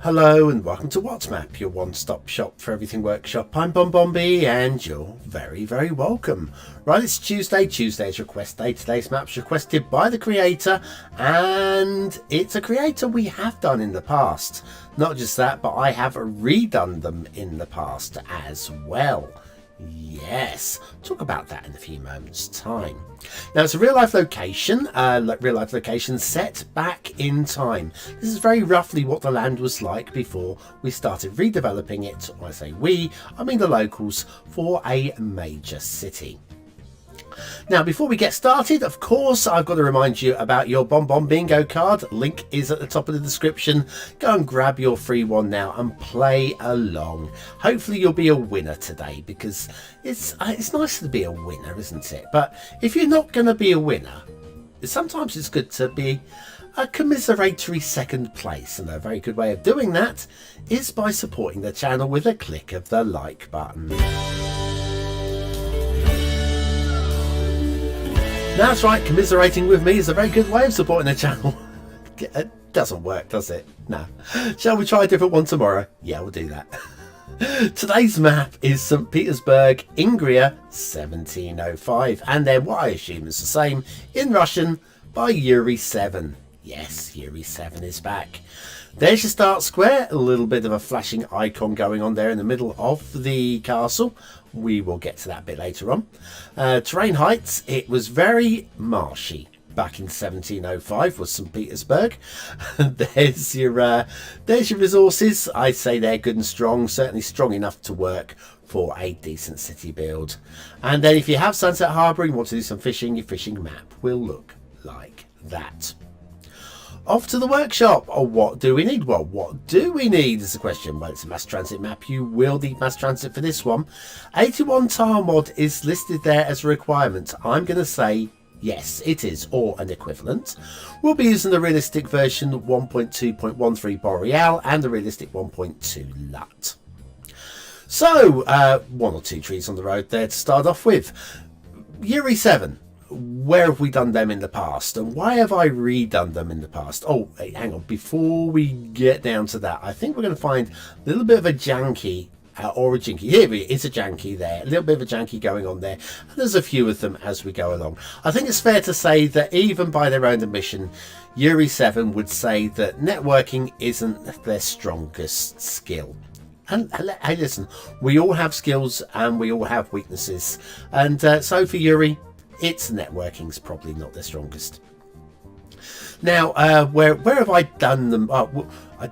Hello and welcome to WhatsMap, your one-stop shop for everything workshop. I'm BonBonB and you're very, very welcome. Right, it's Tuesday. Tuesday's request day. Today's map's requested by the creator, and it's a creator we have done in the past. Not just that, but I have redone them in the past as well. Yes, talk about that in a few moments time. Now it's a real life location, set back in time. This is very roughly what the land was like before we started redeveloping it. When I say we, I mean the locals, for a major city. Now, before we get started, of course, I've got to remind you about your BonBonB Bingo card. Link is at the top of the description. Go and grab your free one now and play along. Hopefully you'll be a winner today, because it's nice to be a winner, isn't it? But if you're not going to be a winner, sometimes it's good to be a commiseratory second place. And a very good way of doing that is by supporting the channel with a click of the like button. That's right, commiserating with me is a very good way of supporting the channel. It doesn't work, does it? No. Shall we try a different one tomorrow? Yeah, we'll do that. Today's map is St. Petersburg, Ingria, 1705. And then what I assume is the same in Russian by Yuri 7. Yes, Yuri 7 is back. There's your start square, a little bit of a flashing icon going on there in the middle of the castle. We will get to that bit later on. Terrain heights, it was very marshy back in 1705 was St. Petersburg. There's your resources. I say they're good and strong, certainly strong enough to work for a decent city build. And then if you have Sunset Harbour and you want to do some fishing, your fishing map will look like that. Off to the workshop. Oh, what do we need? Well, what do we need is the question. Well, it's a mass transit map. You will need mass transit for this one. 81 tile mod is listed there as a requirement. I'm going to say yes, it is, or an equivalent. We'll be using the realistic version 1.2.13 Boreal and the realistic 1.2 LUT. So, one or two trees on the road there to start off with. Yuri 7. Where have we done them in the past, and why have I redone them in the past? Oh, hey, hang on, before we get down to that, I think we're going to find a little bit of a janky or a jinky. Here it's a janky there, a little bit of a janky going on there, and there's a few of them as we go along. I think it's fair to say that even by their own admission, Yuri 7 would say that networking isn't their strongest skill. And hey, listen, we all have skills and we all have weaknesses, and so for Yuri, its networking's probably not the strongest. Now, where have I done them? Oh, I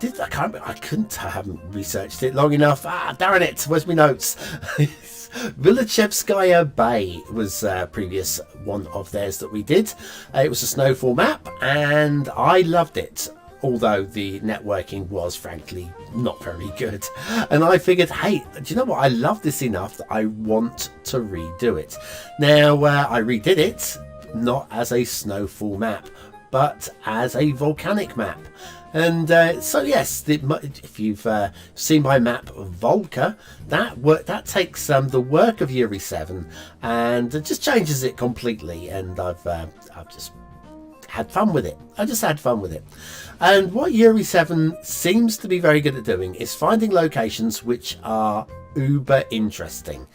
haven't researched it long enough. Darn it! Where's my notes? Vilichevskaya Bay was previous one of theirs that we did. It was a snowfall map, and I loved it. Although the networking was frankly not very good. And I figured, hey, do you know what? I love this enough that I want to redo it. Now, I redid it, not as a snowfall map, but as a volcanic map. And so yes, if you've seen my map Volca, that takes the work of Yuri 7 and it just changes it completely. And I've just had fun with it. I just had fun with it. And what Yuri 7 seems to be very good at doing is finding locations which are uber interesting.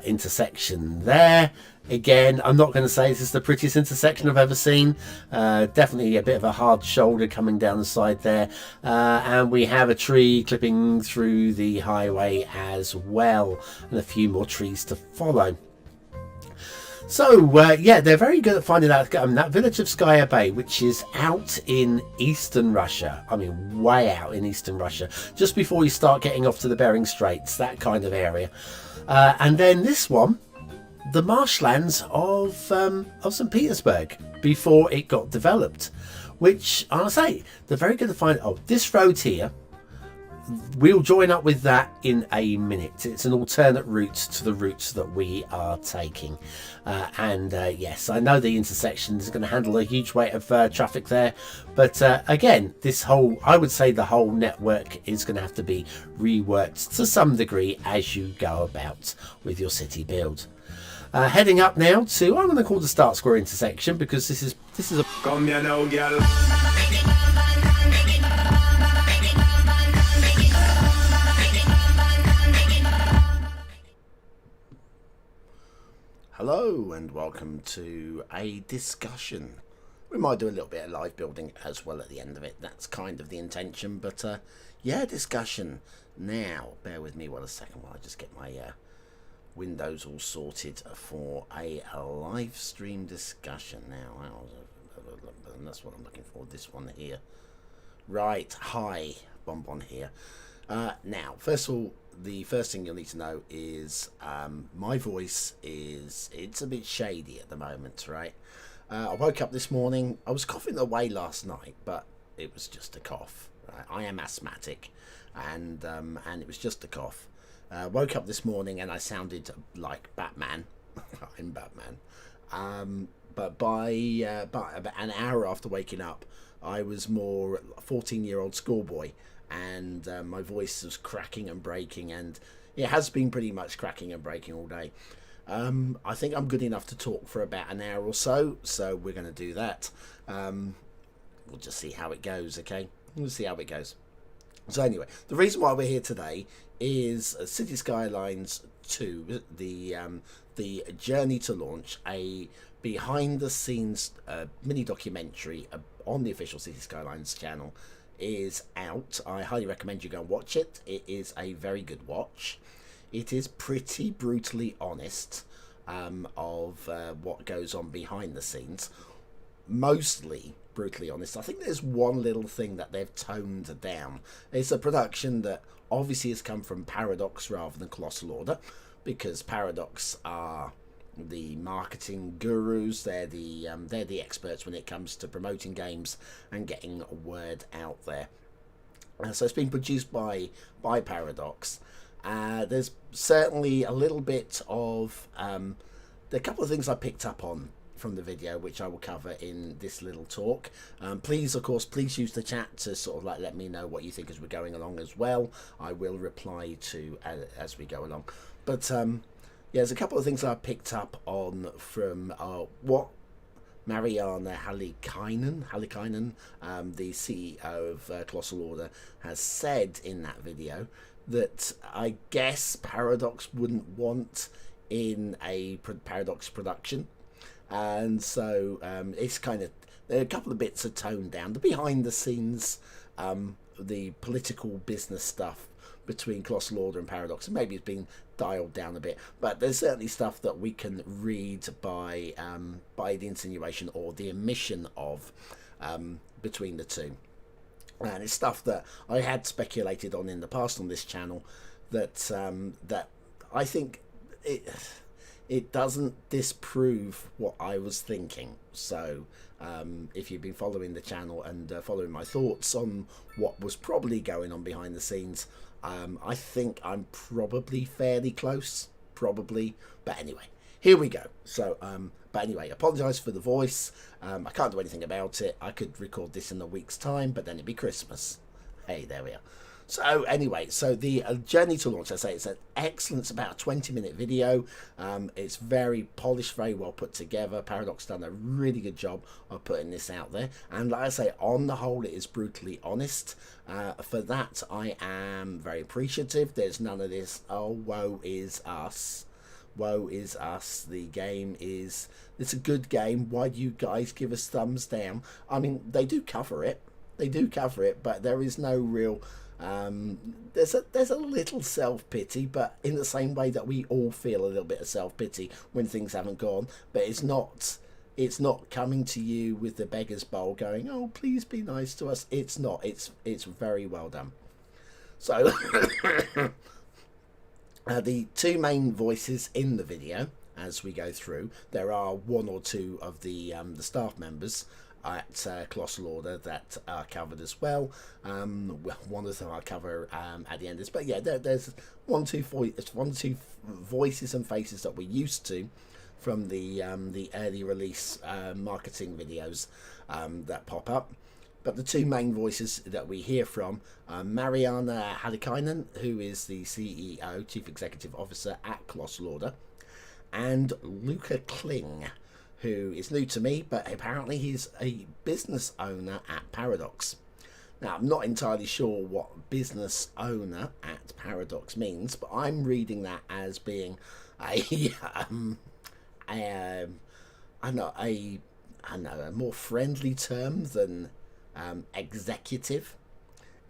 Intersection there. Again, I'm not going to say this is the prettiest intersection I've ever seen. Definitely a bit of a hard shoulder coming down the side there. And we have a tree clipping through the highway as well. And a few more trees to follow. So, yeah, they're very good at finding out that village of Skya Bay, which is out in eastern Russia. I mean, way out in eastern Russia. Just before you start getting off to the Bering Straits, that kind of area. And then this one, the marshlands of St. Petersburg, before it got developed. Which, I'll say, they're very good at finding. Oh, this road here. We'll join up with that in a minute. It's an alternate route to the routes that we are taking. Yes, I know the intersection is going to handle a huge weight of traffic there. But again, I would say the whole network is going to have to be reworked to some degree as you go about with your city build. Heading up now to, I'm going to call the start square intersection, because this is a... Come here now, girl. Hello and welcome to a discussion. We might do a little bit of live building as well at the end of it. That's kind of the intention, but yeah, discussion. Now, bear with me 1 second while I just get my windows all sorted for a live stream discussion. Now, that's what I'm looking for, this one here. Right, hi, BonBonB here. Now, first of all, the first thing you'll need to know is my voice it's a bit shady at the moment, right? I woke up this morning, I was coughing away last night, but it was just a cough. Right? I am asthmatic, and it was just a cough. Woke up this morning and I sounded like Batman. I'm Batman. But by about an hour after waking up, I was more a 14-year-old schoolboy. And my voice was cracking and breaking, and it has been pretty much cracking and breaking all day. I think I'm good enough to talk for about an hour or so we're going to do that. We'll just see how it goes, okay? We'll see how it goes. So anyway, the reason why we're here today is Cities Skylines 2, the journey to launch, a behind-the-scenes mini documentary on the official Cities Skylines channel, is out. I highly recommend you go and watch it. It is a very good watch. It is pretty brutally honest of what goes on behind the scenes. Mostly brutally honest. I think there's one little thing that they've toned down. It's a production that obviously has come from Paradox rather than Colossal Order, because Paradox are the marketing gurus. They're the experts when it comes to promoting games and getting word out there. So it's been produced by Paradox. There's certainly a little bit of there are a couple of things I picked up on from the video, which I will cover in this little talk. Please use the chat to sort of like let me know what you think as we're going along as well. I will reply to as we go along. But yeah, there's a couple of things I picked up on from what Mariana Hallikainen, the CEO of Colossal Order, has said in that video that I guess Paradox wouldn't want in a Paradox production. And so it's kind of, there are a couple of bits are toned down. The behind the scenes, the political business stuff between Colossal Order and Paradox, and maybe it's been dialed down a bit, but there's certainly stuff that we can read by the insinuation or the omission of between the two. And it's stuff that I had speculated on in the past on this channel that that I think it doesn't disprove what I was thinking. So if you've been following the channel and following my thoughts on what was probably going on behind the scenes, I think I'm probably fairly close, but anyway, here we go. So but anyway, apologise for the voice. I can't do anything about it. I could record this in a week's time, but then it'd be Christmas. Hey, there we are. So anyway, so the journey to launch, I say it's an excellent, it's about a 20-minute video. It's very polished, very well put together. Paradox done a really good job of putting this out there. And like I say, on the whole, it is brutally honest. For that, I am very appreciative. There's none of this, oh, woe is us. Woe is us. The game is, it's a good game. Why do you guys give us thumbs down? I mean, they do cover it. But there is no real... there's a little self-pity, but in the same way that we all feel a little bit of self-pity when things haven't gone, but it's not coming to you with the beggar's bowl going, oh, please be nice to us. It's not. It's very well done. So the two main voices in the video as we go through, there are one or two of the staff members at Colossal Order that are covered as well. One of them I'll cover at the end of this, but yeah, there's one, two voices and faces that we're used to from the early release marketing videos that pop up. But the two main voices that we hear from are Mariana Hallikainen, who is the CEO, Chief Executive Officer at Colossal Order, and Luca Kling, who is new to me, but apparently he's a business owner at Paradox. Now, I'm not entirely sure what business owner at Paradox means, but I'm reading that as being a I know a more friendly term than executive.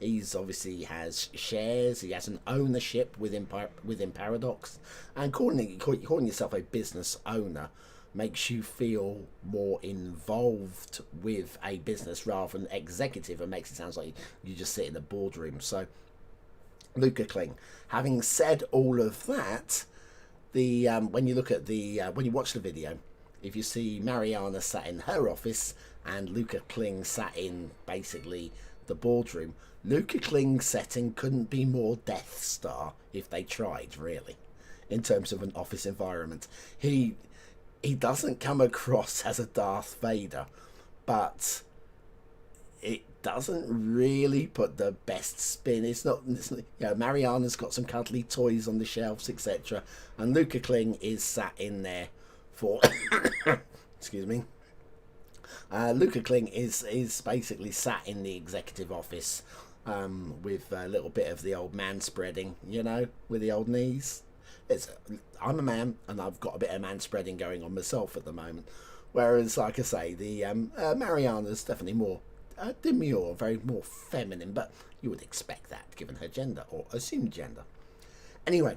He's obviously has shares. He has an ownership within Paradox, and calling yourself a business owner makes you feel more involved with a business rather than executive, and makes it sound like you just sit in a boardroom. So, Luca Kling. Having said all of that, the when you look at the when you watch the video, if you see Mariana sat in her office and Luca Kling sat in basically the boardroom, Luca Kling's setting couldn't be more Death Star if they tried, really, in terms of an office environment. He doesn't come across as a Darth Vader, but it doesn't really put the best spin. It's not Mariana's got some cuddly toys on the shelves, etc., and Luca Kling is sat in there for excuse me. Luca Kling is basically sat in the executive office with a little bit of the old man spreading, with the old knees. I'm a man, and I've got a bit of man spreading going on myself at the moment. Whereas, like I say, the Mariana's definitely more demure, very more feminine, but you would expect that given her gender, or assumed gender. Anyway,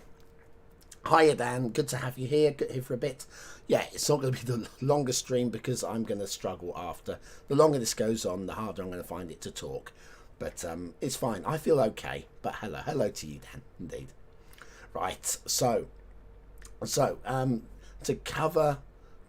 hiya Dan, good to have you here. Good here for a bit. Yeah, it's not going to be the longest stream because I'm going to struggle after. The longer this goes on, the harder I'm going to find it to talk. But it's fine. I feel okay. But hello to you, Dan. Indeed. Right. So to cover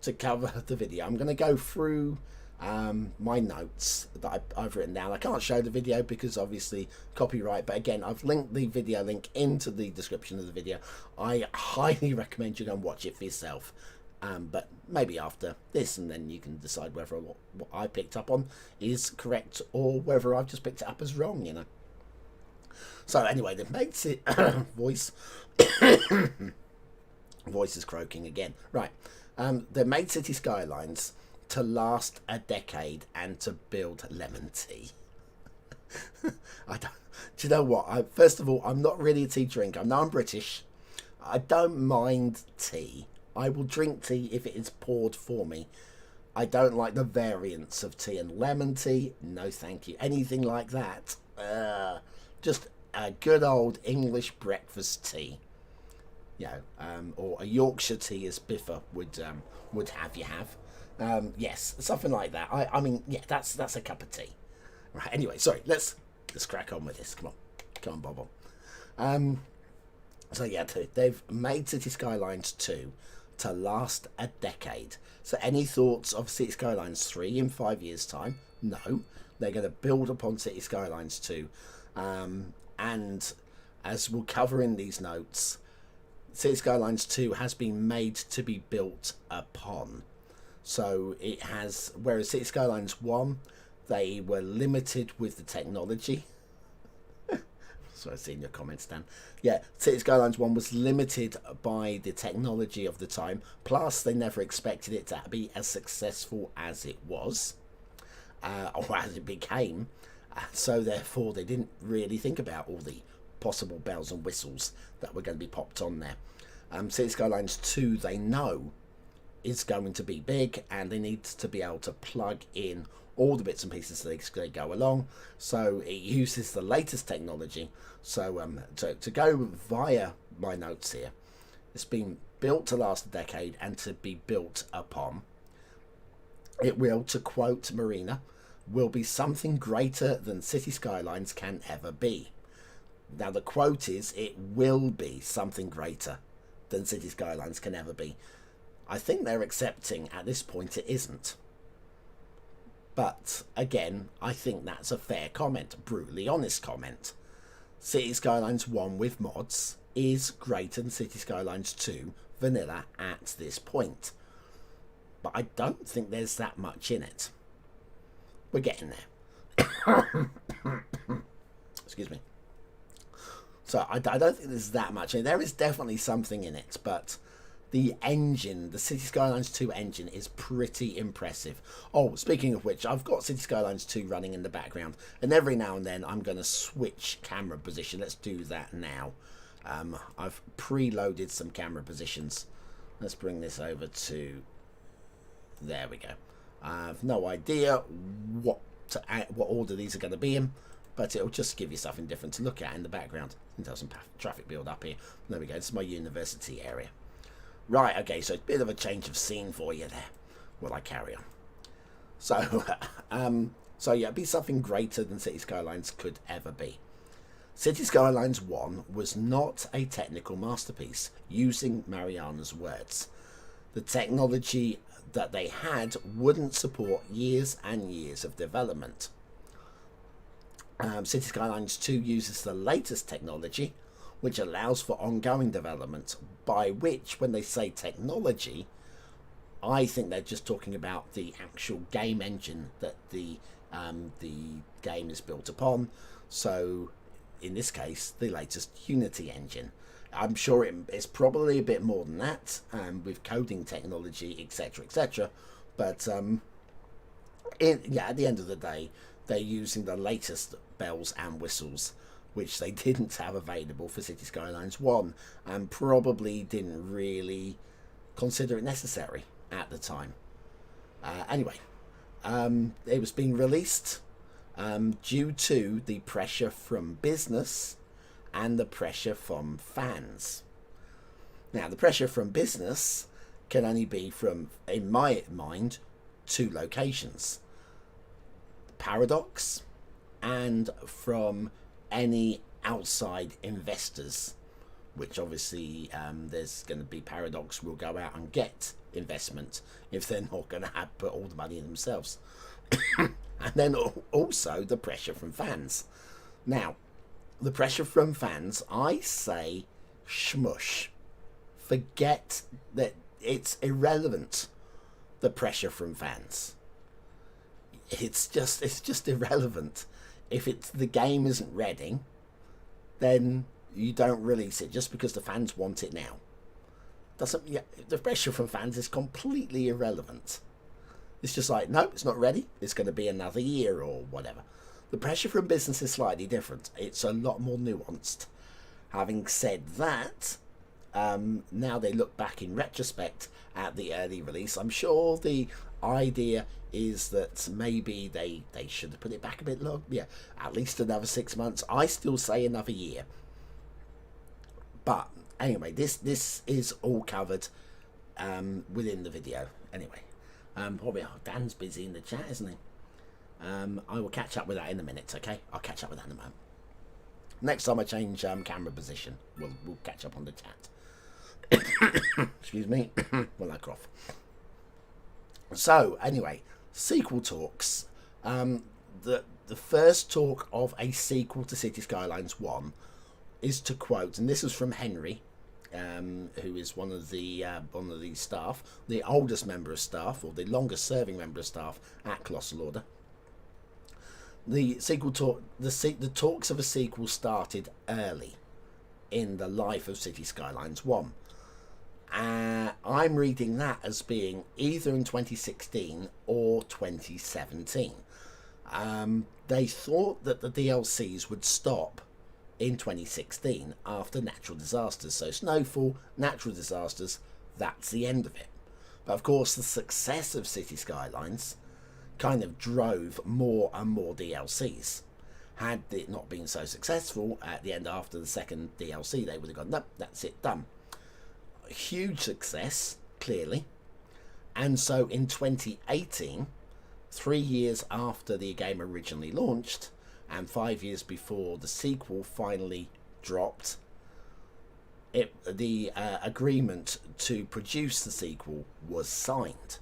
the video, I'm going to go through my notes that I've written down. I can't show the video because obviously copyright, but again, I've linked the video link into the description of the video. I highly recommend you go and watch it for yourself, but maybe after this, and then you can decide whether what I picked up on is correct or whether I've just picked it up as wrong, So anyway, they've made it voice is croaking again. Right, they made City Skylines to last a decade and to build lemon tea. Do you know what? First of all, I'm not really a tea drinker. I know I'm British. I don't mind tea. I will drink tea if it is poured for me. I don't like the variants of tea, and lemon tea, no thank you. Anything like that, just a good old English breakfast tea. Or a Yorkshire tea, as Biffa would have you have. Yes, something like that. I mean, yeah, that's a cup of tea. Right. Anyway, sorry. Let's crack on with this. Come on, Bob. So yeah, they've made City Skylines 2 to last a decade. So any thoughts of City Skylines 3 in 5 years' time? No, they're going to build upon City Skylines 2, and as we'll cover in these notes, City Skylines 2 has been made to be built upon. So it has, whereas City Skylines 1, they were limited with the technology. So I've seen your comments, Dan. Yeah, City Skylines 1 was limited by the technology of the time. Plus, they never expected it to be as successful as it was, or as it became. So therefore, they didn't really think about all the possible bells and whistles that were going to be popped on there. City Skylines 2, they know, is going to be big, and they need to be able to plug in all the bits and pieces as they go along. So it uses the latest technology. So to go via my notes here, it's been built to last a decade and to be built upon. It will, to quote Marina, will be something greater than City Skylines can ever be. Now the quote is, it will be something greater than City Skylines can ever be. I think they're accepting at this point it isn't. But again, I think that's a fair comment, brutally honest comment. City Skylines 1 with mods is greater than City Skylines 2 vanilla at this point. But I don't think there's that much in it. We're getting there. Excuse me. So I don't think there's that much in it. There is definitely something in it, but the engine, the City Skylines 2 engine, is pretty impressive. Oh, speaking of which, I've got City Skylines 2 running in the background, and every now and then I'm going to switch camera position. Let's do that now. I've preloaded some camera positions Let's bring this over to, there we go. I have no idea what order these are going to be in, but it'll just give you something different to look at in the background. You can tell some traffic build up here. There we go, this is my university area. Right, okay, so it's a bit of a change of scene for you there while I carry on. So, so yeah, be something greater than Cities Skylines could ever be. Cities Skylines 1 was not a technical masterpiece, using Mariana's words. The technology that they had wouldn't support years and years of development. Cities Skylines 2 uses the latest technology, which allows for ongoing development, by which, when they say technology, I think they're just talking about the actual game engine that the game is built upon. So, in this case, the latest Unity engine. I'm sure it's probably a bit more than that, with coding technology, etc., etc. But yeah, at the end of the day, they're using the latest bells and whistles, which they didn't have available for Cities Skylines 1, and probably didn't really consider it necessary at the time. Anyway, it was being released due to the pressure from business and the pressure from fans. Now, the pressure from business can only be from, in my mind, two locations: Paradox and from any outside investors, which obviously there's going to be Paradox will go out and get investment if they're not going to put all the money in themselves. And then also the pressure from fans. Now, the pressure from fans, I say shmush. Forget that, it's irrelevant, the pressure from fans. It's just irrelevant. If the game isn't ready, then you don't release it just because the fans want it now. The pressure from fans is completely irrelevant. It's just like, no, it's not ready. It's going to be another year or whatever. The pressure from business is slightly different. It's a lot more nuanced. Having said that, now they look back in retrospect at the early release, I'm sure the idea is that maybe they should have put it back a bit long. Yeah, at least another 6 months. I still say another year. But anyway, this is all covered within the video. Anyway, probably Dan's busy in the chat, isn't he? I will catch up with that in a minute. Okay, I'll catch up with that in a moment. Next time I change camera position, we'll catch up on the chat. Excuse me, when I cough. So anyway, sequel talks. The first talk of a sequel to Cities Skylines 1 is, to quote, and this is from Henry, who is one of the staff, the oldest member of staff, or the longest serving member of staff at Colossal Order. The sequel talk, the talks of a sequel started early in the life of Cities Skylines 1. I'm reading that as being either in 2016 or 2017. They thought that the DLCs would stop in 2016 after natural disasters. So snowfall, natural disasters, that's the end of it. But of course, the success of Cities Skylines kind of drove more and more DLCs. Had it not been so successful, at the end after the second DLC, they would have gone, nope, that's it, done. Huge success, clearly. And so in 2018, 3 years after the game originally launched, and 5 years before the sequel finally dropped, the agreement to produce the sequel was signed.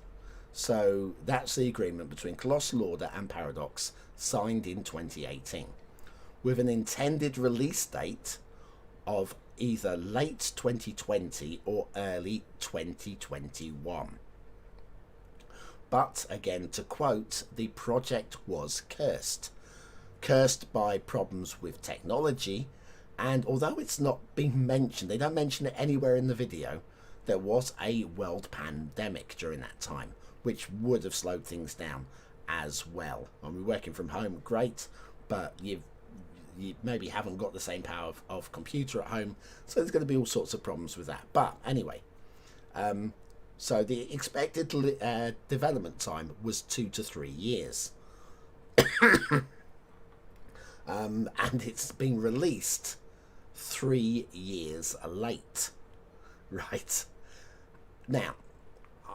So that's the agreement between Colossal Order and Paradox, signed in 2018, with an intended release date of either late 2020 or early 2021. But again, to quote, the project was cursed by problems with technology, and although it's not been mentioned, they don't mention it anywhere in the video, there was a world pandemic during that time, which would have slowed things down as well. I mean, working from home, great, but you maybe haven't got the same power of computer at home, so there's going to be all sorts of problems with that. But anyway, So the expected development time was 2 to 3 years. And it's been released 3 years late. Right. Now,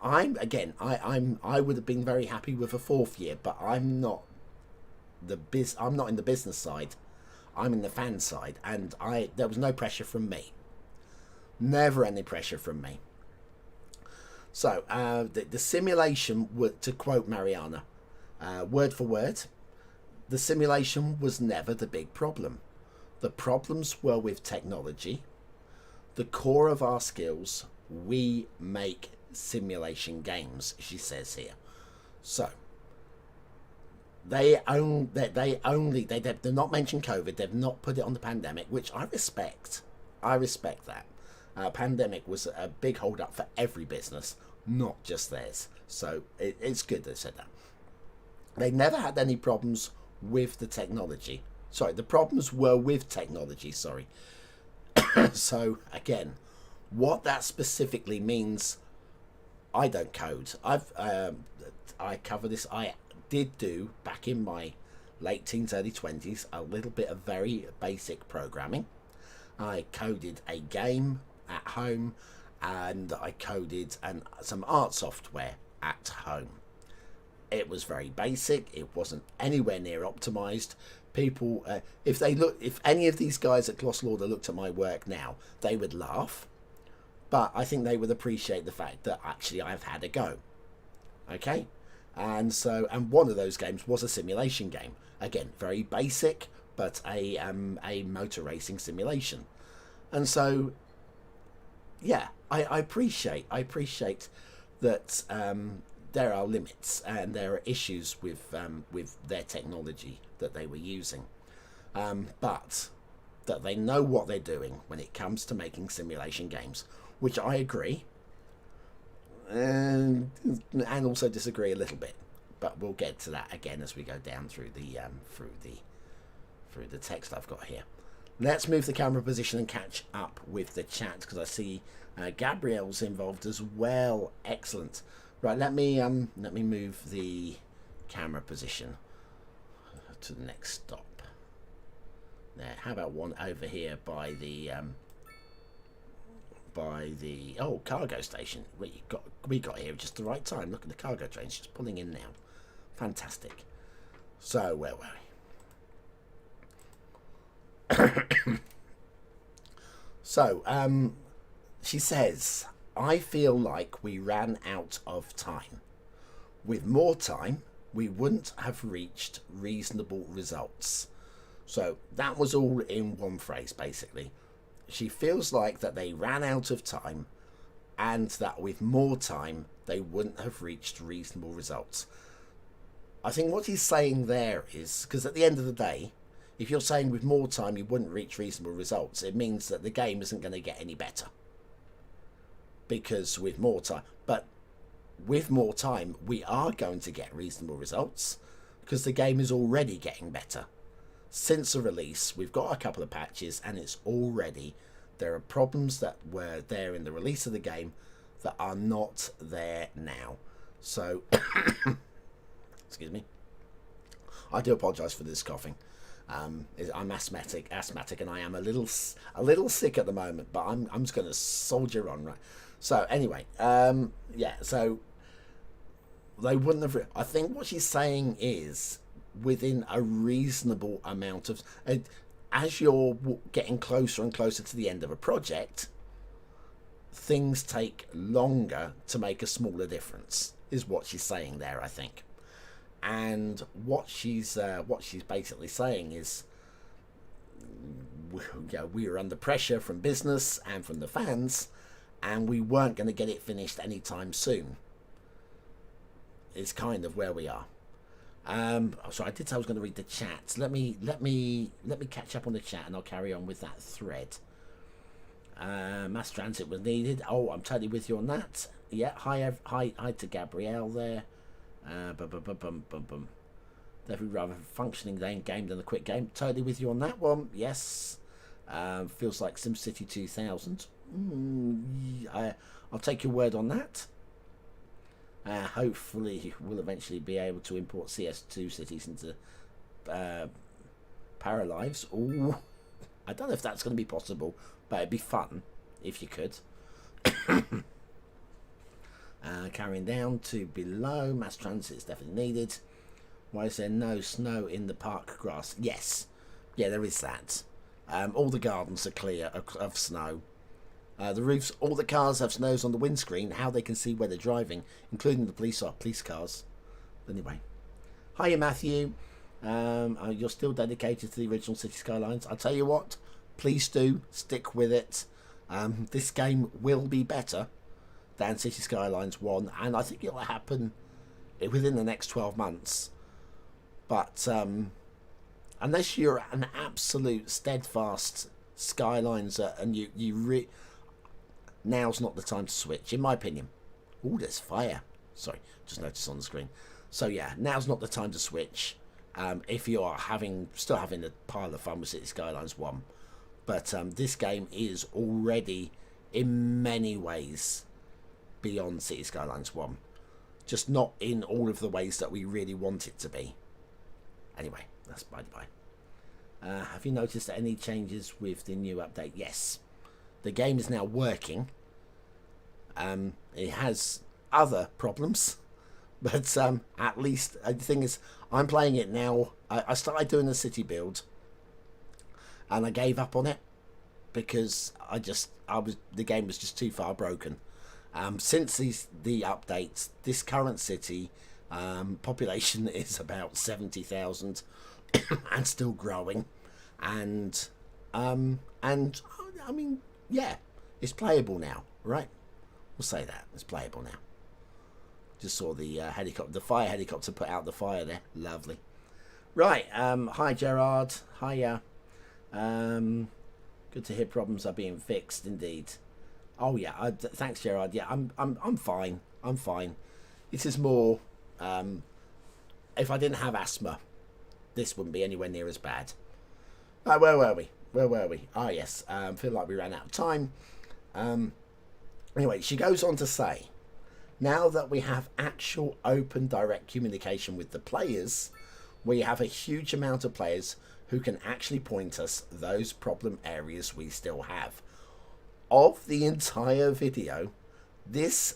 I would have been very happy with a 4th year, but I'm not in the business side. I'm in the fan side, and there was no pressure from me. Never any pressure from me. So the simulation, to quote Mariana, word for word, the simulation was never the big problem. The problems were with technology. The core of our skills, we make simulation games, she says here. So they've not mentioned COVID. They've not put it on the pandemic, which I respect. I respect that. Pandemic was a big hold up for every business, not just theirs. So it's good they said that. They never had any problems with the technology. Sorry, the problems were with technology. Sorry. So again, what that specifically means, I don't code. I cover this. I did do back in my late teens, early 20s, a little bit of very basic programming. I coded a game at home, and I coded some art software at home. It was very basic. It wasn't anywhere near optimized. People, if any of these guys at Gloss Lauder looked at my work now, they would laugh. But I think they would appreciate the fact that actually I've had a go. Okay? And one of those games was a simulation game. Again, very basic, but a motor racing simulation. And so, yeah, I appreciate that there are limits and there are issues with their technology that they were using, but that they know what they're doing when it comes to making simulation games, which I agree, and also disagree a little bit. But we'll get to that again as we go down through the text I've got here. Let's move the camera position and catch up with the chat, because I see Gabrielle's involved as well. Excellent. Right, let me move the camera position to the next stop. There. How about one over here by the cargo station? We got here just the right time. Look at the cargo trains just pulling in now. Fantastic. So where were we? So she says, I feel like we ran out of time. With more time, we wouldn't have reached reasonable results. So that was all in one phrase, basically. She feels like that they ran out of time, and that with more time, they wouldn't have reached reasonable results. I think what he's saying there is, because at the end of the day, if you're saying with more time you wouldn't reach reasonable results, it means that the game isn't going to get any better. Because with more time, we are going to get reasonable results, because the game is already getting better. Since the release, we've got a couple of patches, and there are problems that were there in the release of the game that are not there now. So, excuse me. I do apologise for this coughing. I'm asthmatic, and I am a little sick at the moment, but I'm just going to soldier on, right? So anyway, so they wouldn't have. I think what she's saying is, within a reasonable amount of, as you're getting closer and closer to the end of a project, things take longer to make a smaller difference, is what she's saying there, I think. And what she's basically saying is, we were under pressure from business and from the fans, and we weren't going to get it finished anytime soon. Is kind of where we are. So I did say I was going to read the chat. Let me catch up on the chat, and I'll carry on with that thread. Mass transit was needed. Oh, I'm totally with you on that. Yeah, hi to Gabrielle there. Definitely rather functioning game than a quick game. Totally with you on that one. Yes. Feels like SimCity 2000. I'll take your word on that. Hopefully we'll eventually be able to import CS2 cities into Paralives. Ooh, I don't know if that's going to be possible, but it'd be fun if you could. Carrying down to below, mass transit is definitely needed. Why is there no snow in the park grass? Yes, yeah, there is that. All the gardens are clear of snow. The roofs, all the cars have snows on the windscreen, how they can see where they're driving, including the police cars. Anyway, hiya Matthew. You're still dedicated to the original Cities Skylines. I'll tell you what, please do stick with it. This game will be better than Cities Skylines 1, and I think it'll happen within the next 12 months. But unless you're an absolute steadfast Skylines and now's not the time to switch, in my opinion. Oh, there's fire. Sorry, just noticed on the screen. So yeah, now's not the time to switch. If you are still having a pile of fun with Cities Skylines 1. But this game is already, in many ways, beyond Cities Skylines 1. Just not in all of the ways that we really want it to be. Anyway, that's by the by. Have you noticed any changes with the new update? Yes. The game is now working. It has other problems. But at least, the thing is, I'm playing it now. I started doing the city build. And I gave up on it. Because the game was just too far broken. Since the updates, this current city population is about 70,000 and still growing. And I mean, yeah, it's playable now, right? We'll say that it's playable now. Just saw the the fire helicopter put out the fire there. Lovely. Right. Hi Gerard. Hiya. Good to hear problems are being fixed. Indeed. Oh yeah. Thanks Gerard. Yeah, I'm fine. I'm fine. This is more. If I didn't have asthma, this wouldn't be anywhere near as bad. Where were we? Where were we? Ah, yes. Feel like we ran out of time. Anyway, she goes on to say, now that we have actual open direct communication with the players, we have a huge amount of players who can actually point us those problem areas we still have. Of the entire video, this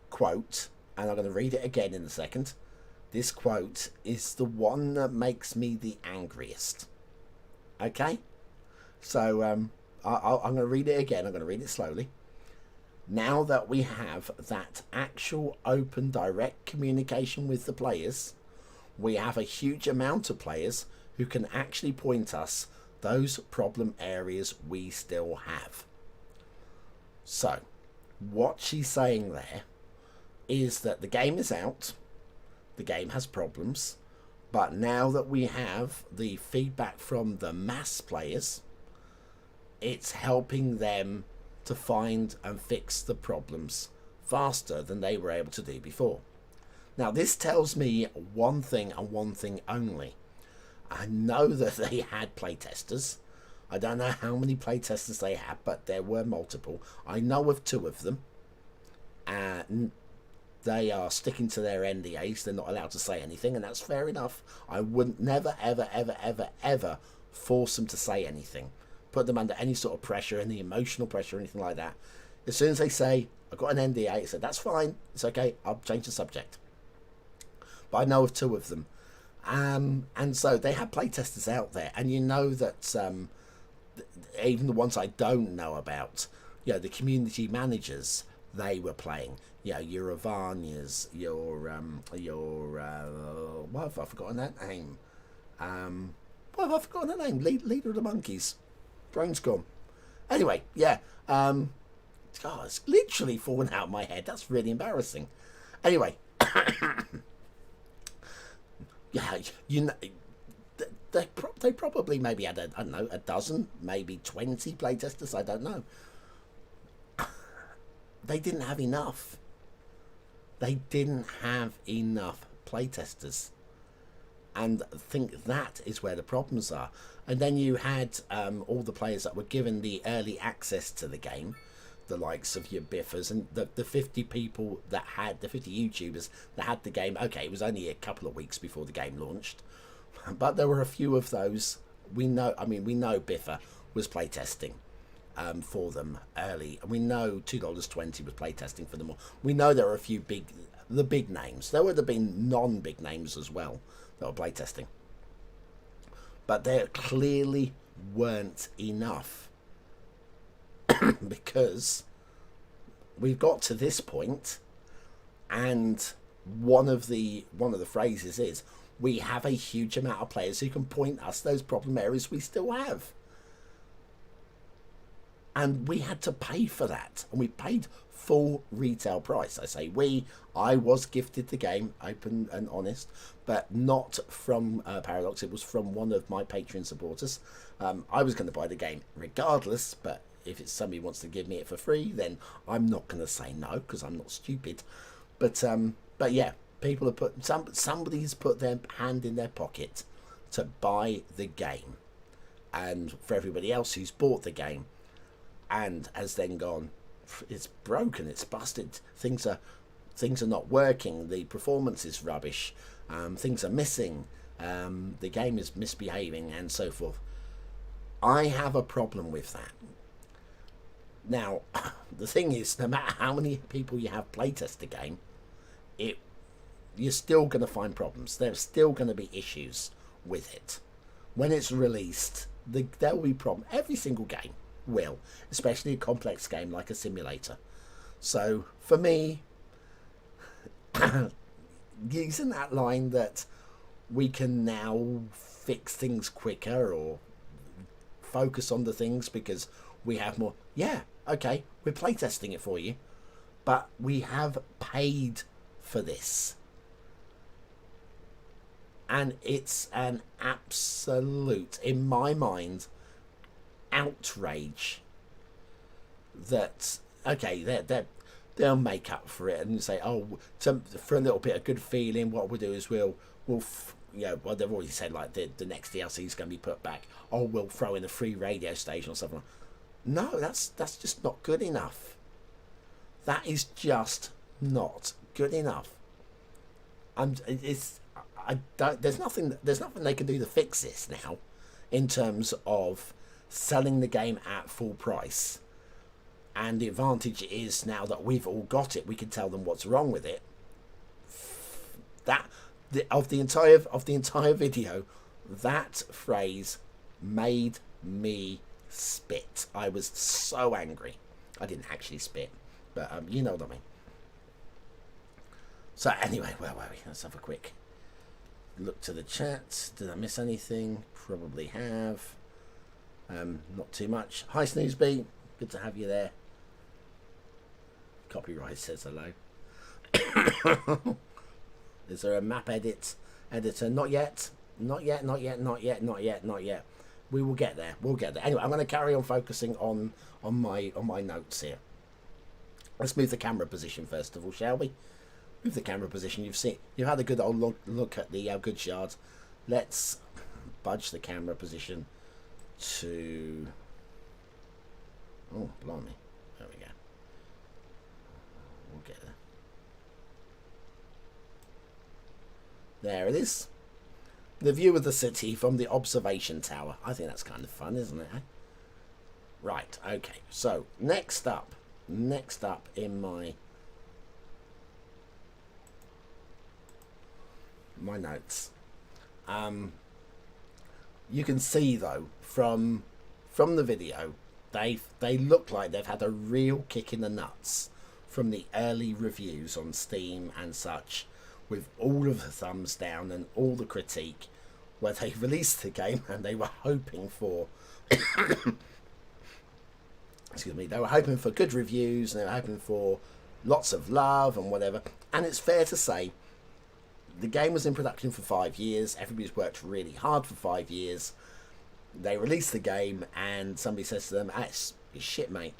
quote, and I'm going to read it again in a second, this quote is the one that makes me the angriest. Okay? So I'm going to read it again. I'm going to read it slowly. Now that we have that actual open direct communication with the players, we have a huge amount of players who can actually point us those problem areas we still have. So what she's saying there is that the game is out, the game has problems, but now that we have the feedback from the mass players, it's helping them to find and fix the problems faster than they were able to do before. Now this tells me one thing and one thing only. I know that they had playtesters. I don't know how many playtesters they had, but there were multiple. I know of 2 of them, and they are sticking to their NDAs. They're not allowed to say anything, and that's fair enough. I wouldn't never, ever, ever, ever, ever force them to say anything. Put them under any sort of pressure, any emotional pressure, or anything like that. As soon as they say, I've got an NDA, I said, that's fine. It's okay. I'll change the subject. But I know of 2 of them. And so they have playtesters out there. And you know that even the ones I don't know about, you know, the community managers, they were playing. You know, your Ivanias, what have I forgotten that name? What have I forgotten that name? Leader of the Monkeys. Brain's gone. Anyway, yeah. God, it's literally fallen out of my head. That's really embarrassing. Anyway. Yeah, you know, they probably maybe had, I don't know, a dozen, maybe 20 playtesters, I don't know. They didn't have enough. They didn't have enough playtesters. And I think that is where the problems are. And then you had all the players that were given the early access to the game the likes of your Biffers and the 50 people that had, the 50 YouTubers that had the game. Okay, it was only a couple of weeks before the game launched, but there were a few of those. We know Biffer was playtesting for them early, and we know $2.20 was playtesting for them all. We know there are a few big names. There would have been non-big names as well that were playtesting, but there clearly weren't enough. Because we've got to this point, and one of the phrases is, we have a huge amount of players who can point us those problem areas we still have, and we had to pay for that, and we paid full retail price. I say I was gifted the game, open and honest, but not from Paradox. It was from one of my Patreon supporters. I was going to buy the game regardless, but if it's somebody who wants to give me it for free, then I'm not going to say no, because I'm not stupid. But yeah, people have put somebody's put their hand in their pocket to buy the game, and for everybody else who's bought the game and has then gone, it's broken, it's busted, things are not working, the performance is rubbish, things are missing, the game is misbehaving, and so forth. I have a problem with that. Now, the thing is, no matter how many people you have playtest the game, you're still going to find problems. There's still going to be issues with it. When it's released, there will be problems. Every single game will, especially a complex game like a simulator. So, for me, using that line that we can now fix things quicker or focus on the things because we have more. Yeah, okay, we're playtesting it for you, but we have paid for this. And it's an absolute, in my mind, outrage that, okay, they'll make up for it and say, oh, for a little bit of good feeling, what we'll do is well, they've already said, like, the next DLC is going to be put back. Oh, we'll throw in a free radio station or something like that. No, that's just not good enough. That is just not good enough. There's nothing they can do to fix this now, in terms of selling the game at full price. And the advantage is now that we've all got it, we can tell them what's wrong with it. Of the entire video, that phrase made me spit. I was so angry. I didn't actually spit, but you know what I mean. So anyway, where were we? Let's have a quick look to the chat. Did I miss anything? Probably have. Not too much. Hi Snoozeby, good to have you there. Copyright says hello. Is there a map editor? Not yet. Not yet. We will get there. Anyway, I'm going to carry on focusing on my notes here. Let's move the camera position first of all, shall we? Move the camera position. You've had a good old look at the goods yard. Let's budge the camera position to. Oh, blimey! There we go. We'll get there. There it is. The view of the city from the observation tower. I think that's kind of fun, isn't it? Right, okay. So, next up in my notes. You can see though from the video, they look like they've had a real kick in the nuts from the early reviews on Steam and such, with all of the thumbs down and all the critique, where they released the game and they were hoping for excuse me, they were hoping for good reviews, and they were hoping for lots of love and whatever. And it's fair to say the game was in production for 5 years. Everybody's worked really hard for 5 years. They released the game and somebody says to them, it's shit, mate.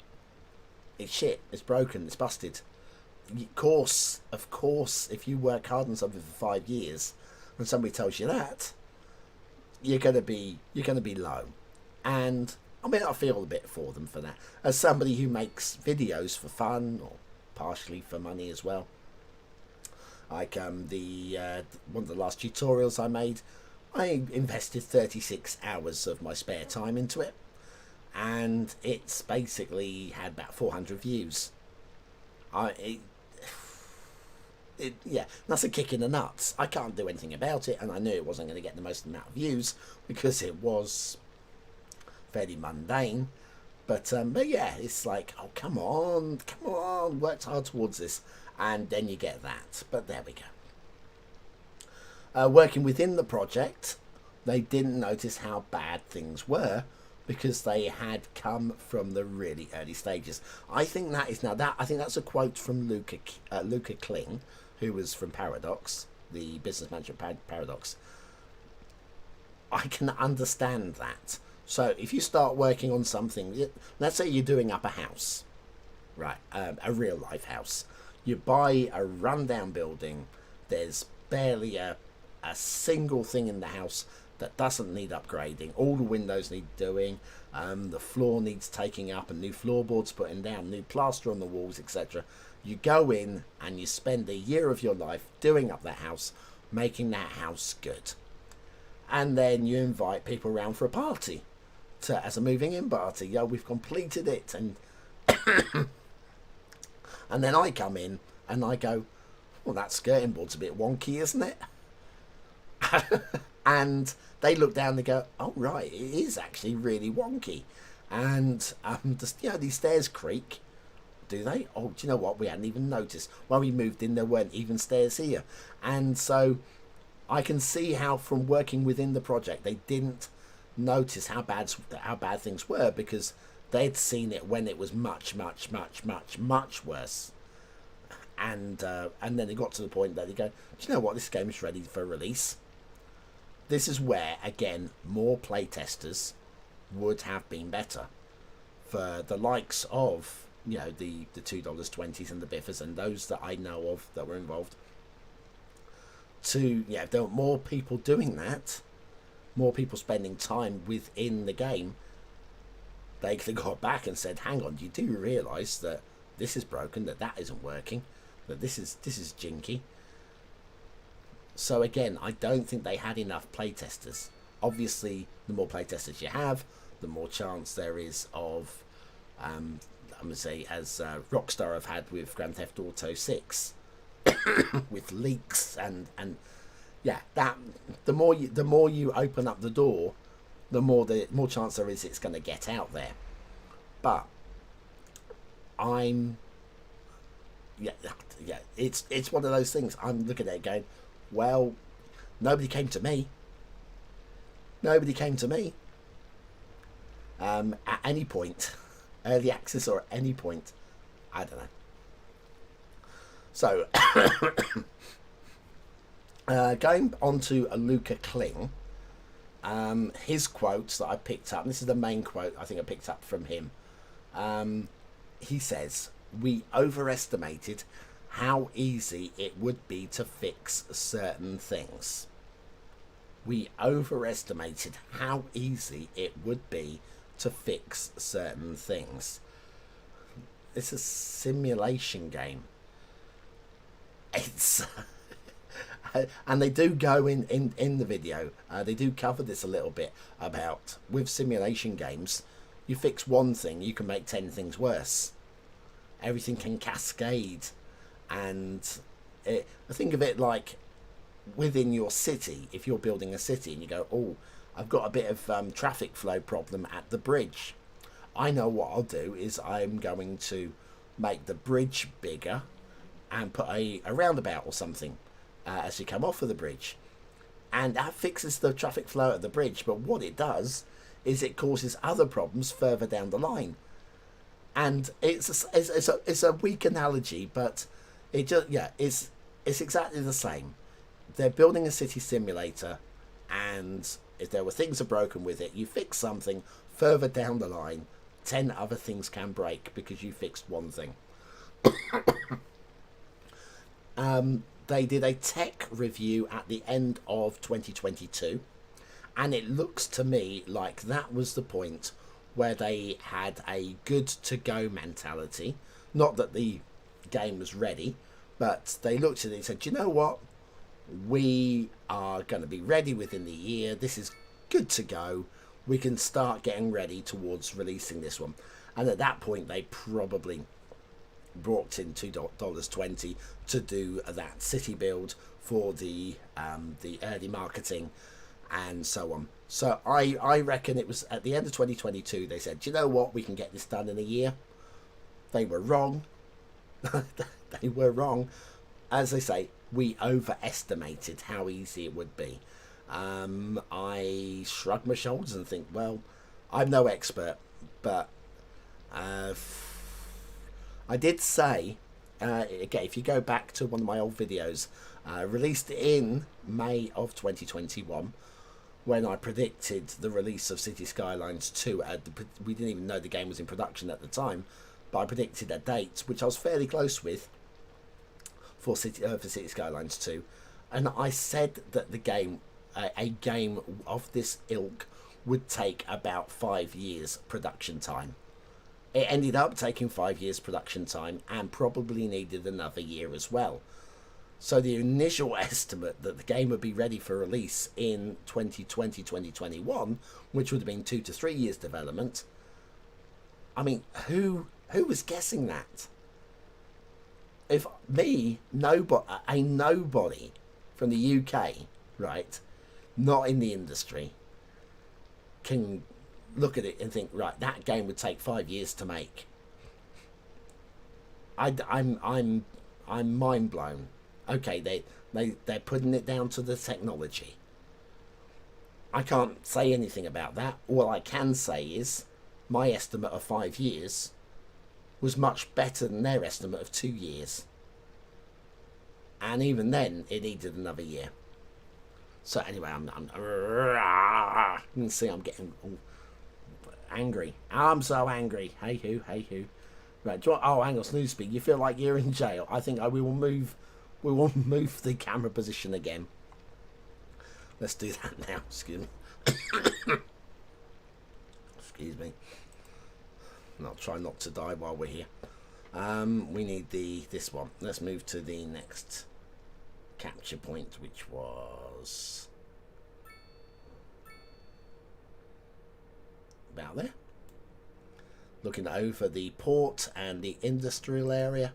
It's shit. It's broken. It's busted. Of course, if you work hard on something for 5 years and somebody tells you that, you're gonna be low. And I mean, I feel a bit for them for that. As somebody who makes videos for fun or partially for money as well. Like the one of the last tutorials I made, I invested 36 hours of my spare time into it, and it's basically had about 400 views. Yeah, that's a kick in the nuts. I can't do anything about it, and I knew it wasn't going to get the most amount of views because it was fairly mundane. But yeah, it's like, oh, come on, worked hard towards this, and then you get that. But there we go. Working within the project, they didn't notice how bad things were because they had come from the really early stages. I think that's a quote from Luca Kling, who was from Paradox, the business manager of Paradox. I can understand that. So if you start working on something, let's say you're doing up a house, right, a real life house. You buy a rundown building, there's barely a single thing in the house that doesn't need upgrading. All the windows need doing, the floor needs taking up and new floorboards putting down, new plaster on the walls, etc. You go in and you spend a year of your life doing up that house, making that house good. And then you invite people around for a party, as a moving in party. Yeah, we've completed it. And and then I come in and I go, well, that skirting board's a bit wonky, isn't it? And they look down and they go, oh, right, it is actually really wonky. And these stairs creak. Do they? Oh, do you know what? We hadn't even noticed. When we moved in, there weren't even stairs here. And so I can see how, from working within the project, they didn't notice how bad things were because they'd seen it when it was much, much, much, much, much worse. And then it got to the point that they go, do you know what? This game is ready for release. This is where, again, more playtesters would have been better. For the likes of, the $2.20s and the Biffers and those that I know of that were involved. If there were more people doing that, more people spending time within the game, they got back and said, hang on, you do realise that this is broken, that isn't working, that this is jinky. So again, I don't think they had enough playtesters. Obviously, the more playtesters you have, the more chance there is of, I'm going to say, as Rockstar have had with Grand Theft Auto 6, with leaks and yeah, that the more you open up the door, the more chance there is it's going to get out there. But it's one of those things. I'm looking at it going, well, nobody came to me. At any point, early access or at any point, I don't know. So, going on to Luca Kling, his quotes that I picked up, and this is the main quote I think I picked up from him. He says, we overestimated how easy it would be to fix certain things. We overestimated how easy it would be to fix certain things. It's a simulation game. It's and they do go in the video, they do cover this a little bit about, with simulation games, you fix one thing, you can make 10 things worse. Everything can cascade, and I think of it like within your city. If you're building a city and you go, oh, I've got a bit of traffic flow problem at the bridge, I know what I'll do is I'm going to make the bridge bigger and put a roundabout or something as you come off of the bridge, and that fixes the traffic flow at the bridge. But what it does is it causes other problems further down the line. And it's a weak analogy, but it's exactly the same. They're building a city simulator, and if there were things are broken with it, you fix something further down the line, 10 other things can break because you fixed one thing. They did a tech review at the end of 2022, and it looks to me like that was the point where they had a good to go mentality. Not that the game was ready, but they looked at it and said, you know what? We are going to be ready within the year. This is good to go. We can start getting ready towards releasing this one. And at that point, they probably brought in $2.20 to do that city build for the early marketing and so on. So I reckon it was at the end of 2022 they said, you know what, we can get this done in a year. They were wrong. They were wrong. As they say, we overestimated how easy it would be. I shrug my shoulders and think, well, I'm no expert, but I did say, again, if you go back to one of my old videos, released in May of 2021, when I predicted the release of Cities Skylines 2. We didn't even know the game was in production at the time, but I predicted a date, which I was fairly close with, for Cities Skylines 2. And I said that the game, a game of this ilk, would take about 5 years production time. It ended up taking 5 years production time and probably needed another year as well. So the initial estimate that the game would be ready for release in 2020-2021, which would have been 2 to 3 years development, I mean, who was guessing that? If me, a nobody from the UK, right, not in the industry, can look at it and think, right, that game would take 5 years to make. I'm mind blown. Okay, they're putting it down to the technology. I can't say anything about that. All I can say is my estimate of 5 years was much better than their estimate of 2 years. And even then, it needed another year. So anyway, you can see I'm getting angry. I'm so angry. Hey ho, hey ho. Right, oh, hang on, snooze speed. You feel like you're in jail. I think we will move the camera position again. Let's do that now. Excuse me. Excuse me. And I'll try not to die while we're here. We need this one. Let's move to the next capture point, which was about there. Looking over the port and the industrial area,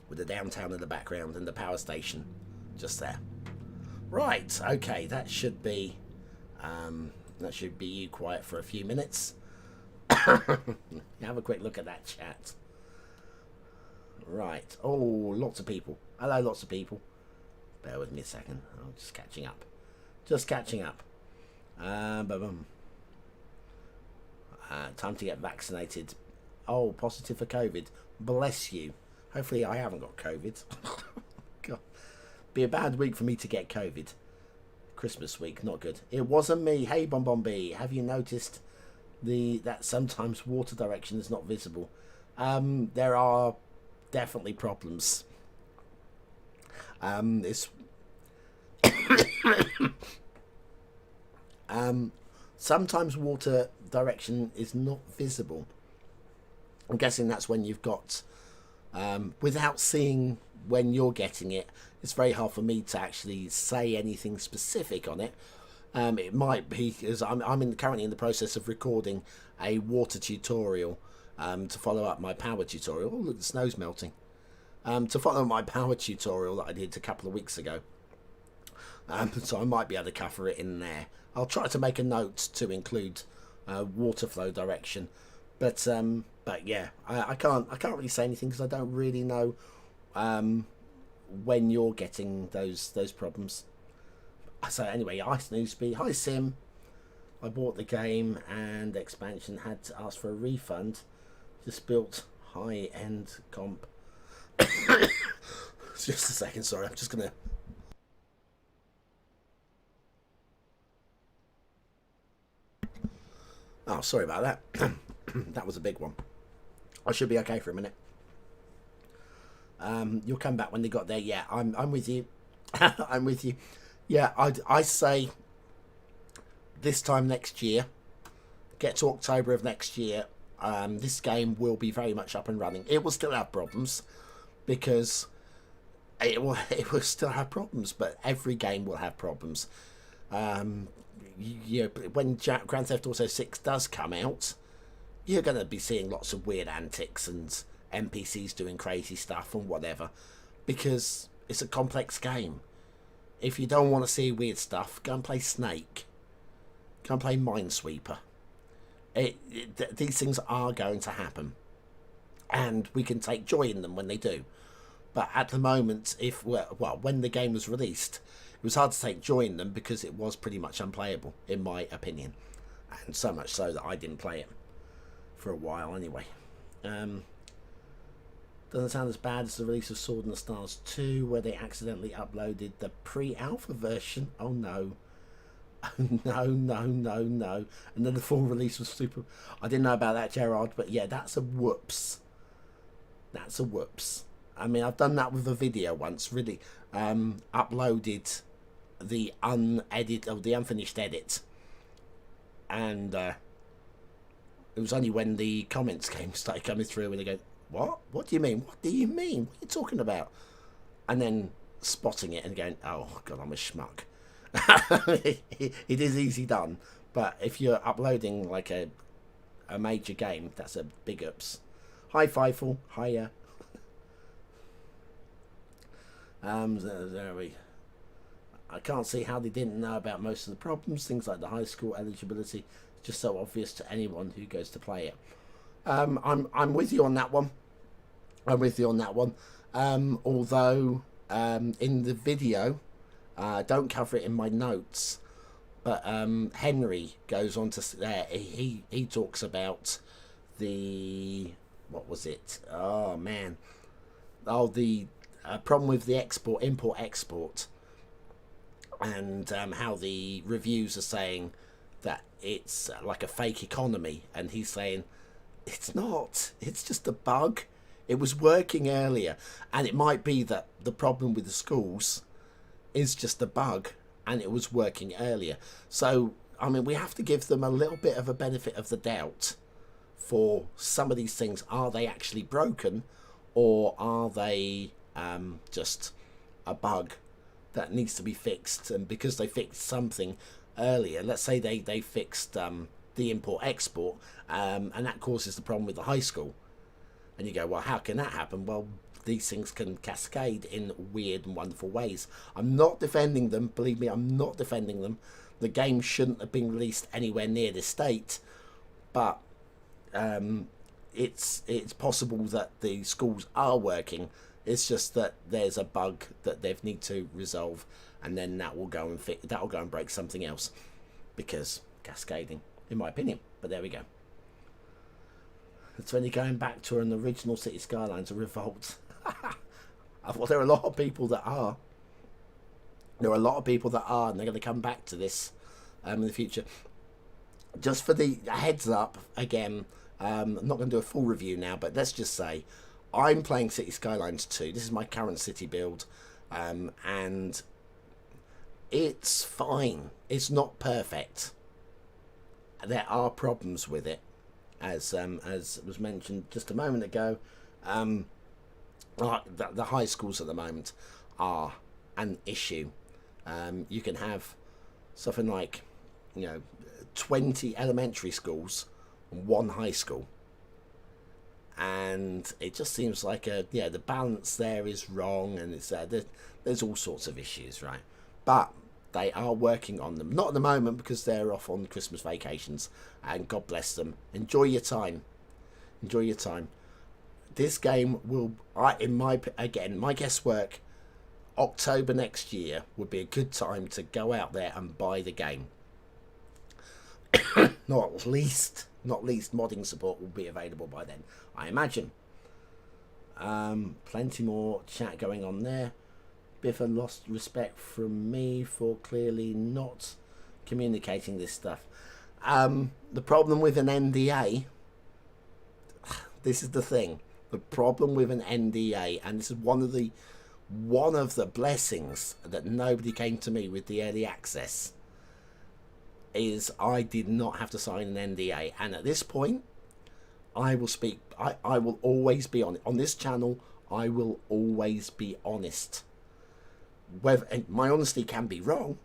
with the downtown in the background and the power station just there. Right, okay, that should be you quiet for a few minutes. Have a quick look at that chat. Right, oh, lots of people. Hello, lots of people. Bear with me a second. I'm just catching up. Time to get vaccinated. Oh, positive for COVID. Bless you. Hopefully I haven't got COVID. God. Be a bad week for me to get COVID. Christmas week, not good. It wasn't me. Hey, BonBonB, have you noticed that sometimes water direction is not visible? There are definitely problems. Sometimes water direction is not visible. I'm guessing that's when you've got, without seeing when you're getting it, it's very hard for me to actually say anything specific on it. It might be because I'm currently in the process of recording a water tutorial to follow up my power tutorial. Oh, look, the snow's melting. To follow my power tutorial that I did a couple of weeks ago. So I might be able to cover it in there. I'll try to make a note to include water flow direction, but yeah, I can't really say anything because I don't really know when you're getting those problems. So anyway, hi Snoopy, hi Sim. I bought the game and expansion, had to ask for a refund. Just built high-end comp. Just a second, sorry, I'm just gonna. Oh, sorry about that. That was a big one. I should be okay for a minute. You'll come back when they got there. Yeah, I'm with you. I'm with you. Yeah, I say this time next year, get to October of next year, this game will be very much up and running. It will still have problems, because it will still have problems, but every game will have problems. When Grand Theft Auto 6 does come out, you're going to be seeing lots of weird antics and NPCs doing crazy stuff and whatever, because it's a complex game. If you don't want to see weird stuff, go and play Snake. Go and play Minesweeper. These things are going to happen, and we can take joy in them when they do. But at the moment, when the game was released, it was hard to take joy in them because it was pretty much unplayable, in my opinion, and so much so that I didn't play it for a while anyway. Doesn't sound as bad as the release of Sword in the Stars 2, where they accidentally uploaded the pre-alpha version. Oh no. No. And then the full release was super... I didn't know about that, Gerard, but yeah, that's a whoops. That's a whoops. I mean, I've done that with a video once, really. Uploaded the the unfinished edit. And it was only when the comments started coming through and they go, what? What do you mean? What do you mean? What are you talking about? And then spotting it and going, oh, God, I'm a schmuck. It is easy done. But if you're uploading like a major game, that's a big ups. Hi, Fifel. Hiya. There we. I can't see how they didn't know about most of the problems. Things like the high school eligibility, just so obvious to anyone who goes to play it. I'm with you on that one. Although in the video, don't cover it in my notes, but Henry goes on to he talks about the what was it? Oh man, the problem with the import-export, and how the reviews are saying that it's like a fake economy, and he's saying it's not. It's just a bug. It was working earlier, and it might be that the problem with the schools is just a bug, and it was working earlier. So, I mean, we have to give them a little bit of a benefit of the doubt for some of these things. Are they actually broken, or are they just a bug that needs to be fixed? And because they fixed something earlier, let's say they fixed the import-export, and that causes the problem with the high school. And you go, well, how can that happen? Well, these things can cascade in weird and wonderful ways. I'm not defending them. Believe me, I'm not defending them. The game shouldn't have been released anywhere near this state. But it's possible that the schools are working. It's just that there's a bug that they need to resolve, and then that will go and break something else, because cascading, in my opinion. But there we go. It's only going back to an original Cities Skylines, a revolt. Well, there are a lot of people that are. And they're going to come back to this in the future. Just for the heads up, again, I'm not going to do a full review now, but let's just say I'm playing Cities Skylines 2. This is my current city build, and it's fine. It's not perfect. There are problems with it. As was mentioned just a moment ago, the high schools at the moment are an issue. You can have something like 20 elementary schools and one high school, and it just seems like the balance there is wrong, and it's there's all sorts of issues, right? But they are working on them. Not at the moment, because they're off on Christmas vacations, and God bless them. Enjoy your time. Enjoy your time. This game will, my guesswork, October next year would be a good time to go out there and buy the game. Not least modding support will be available by then, I imagine. Plenty more chat going on there. Biffa lost respect from me for clearly not communicating this stuff. The problem with an NDA, this is the thing. The problem with an NDA, and this is one of the blessings that nobody came to me with the early access. is I did not have to sign an NDA, and at this point, I will speak. I will always be on this channel. I will always be honest. Whether, and my honesty can be wrong.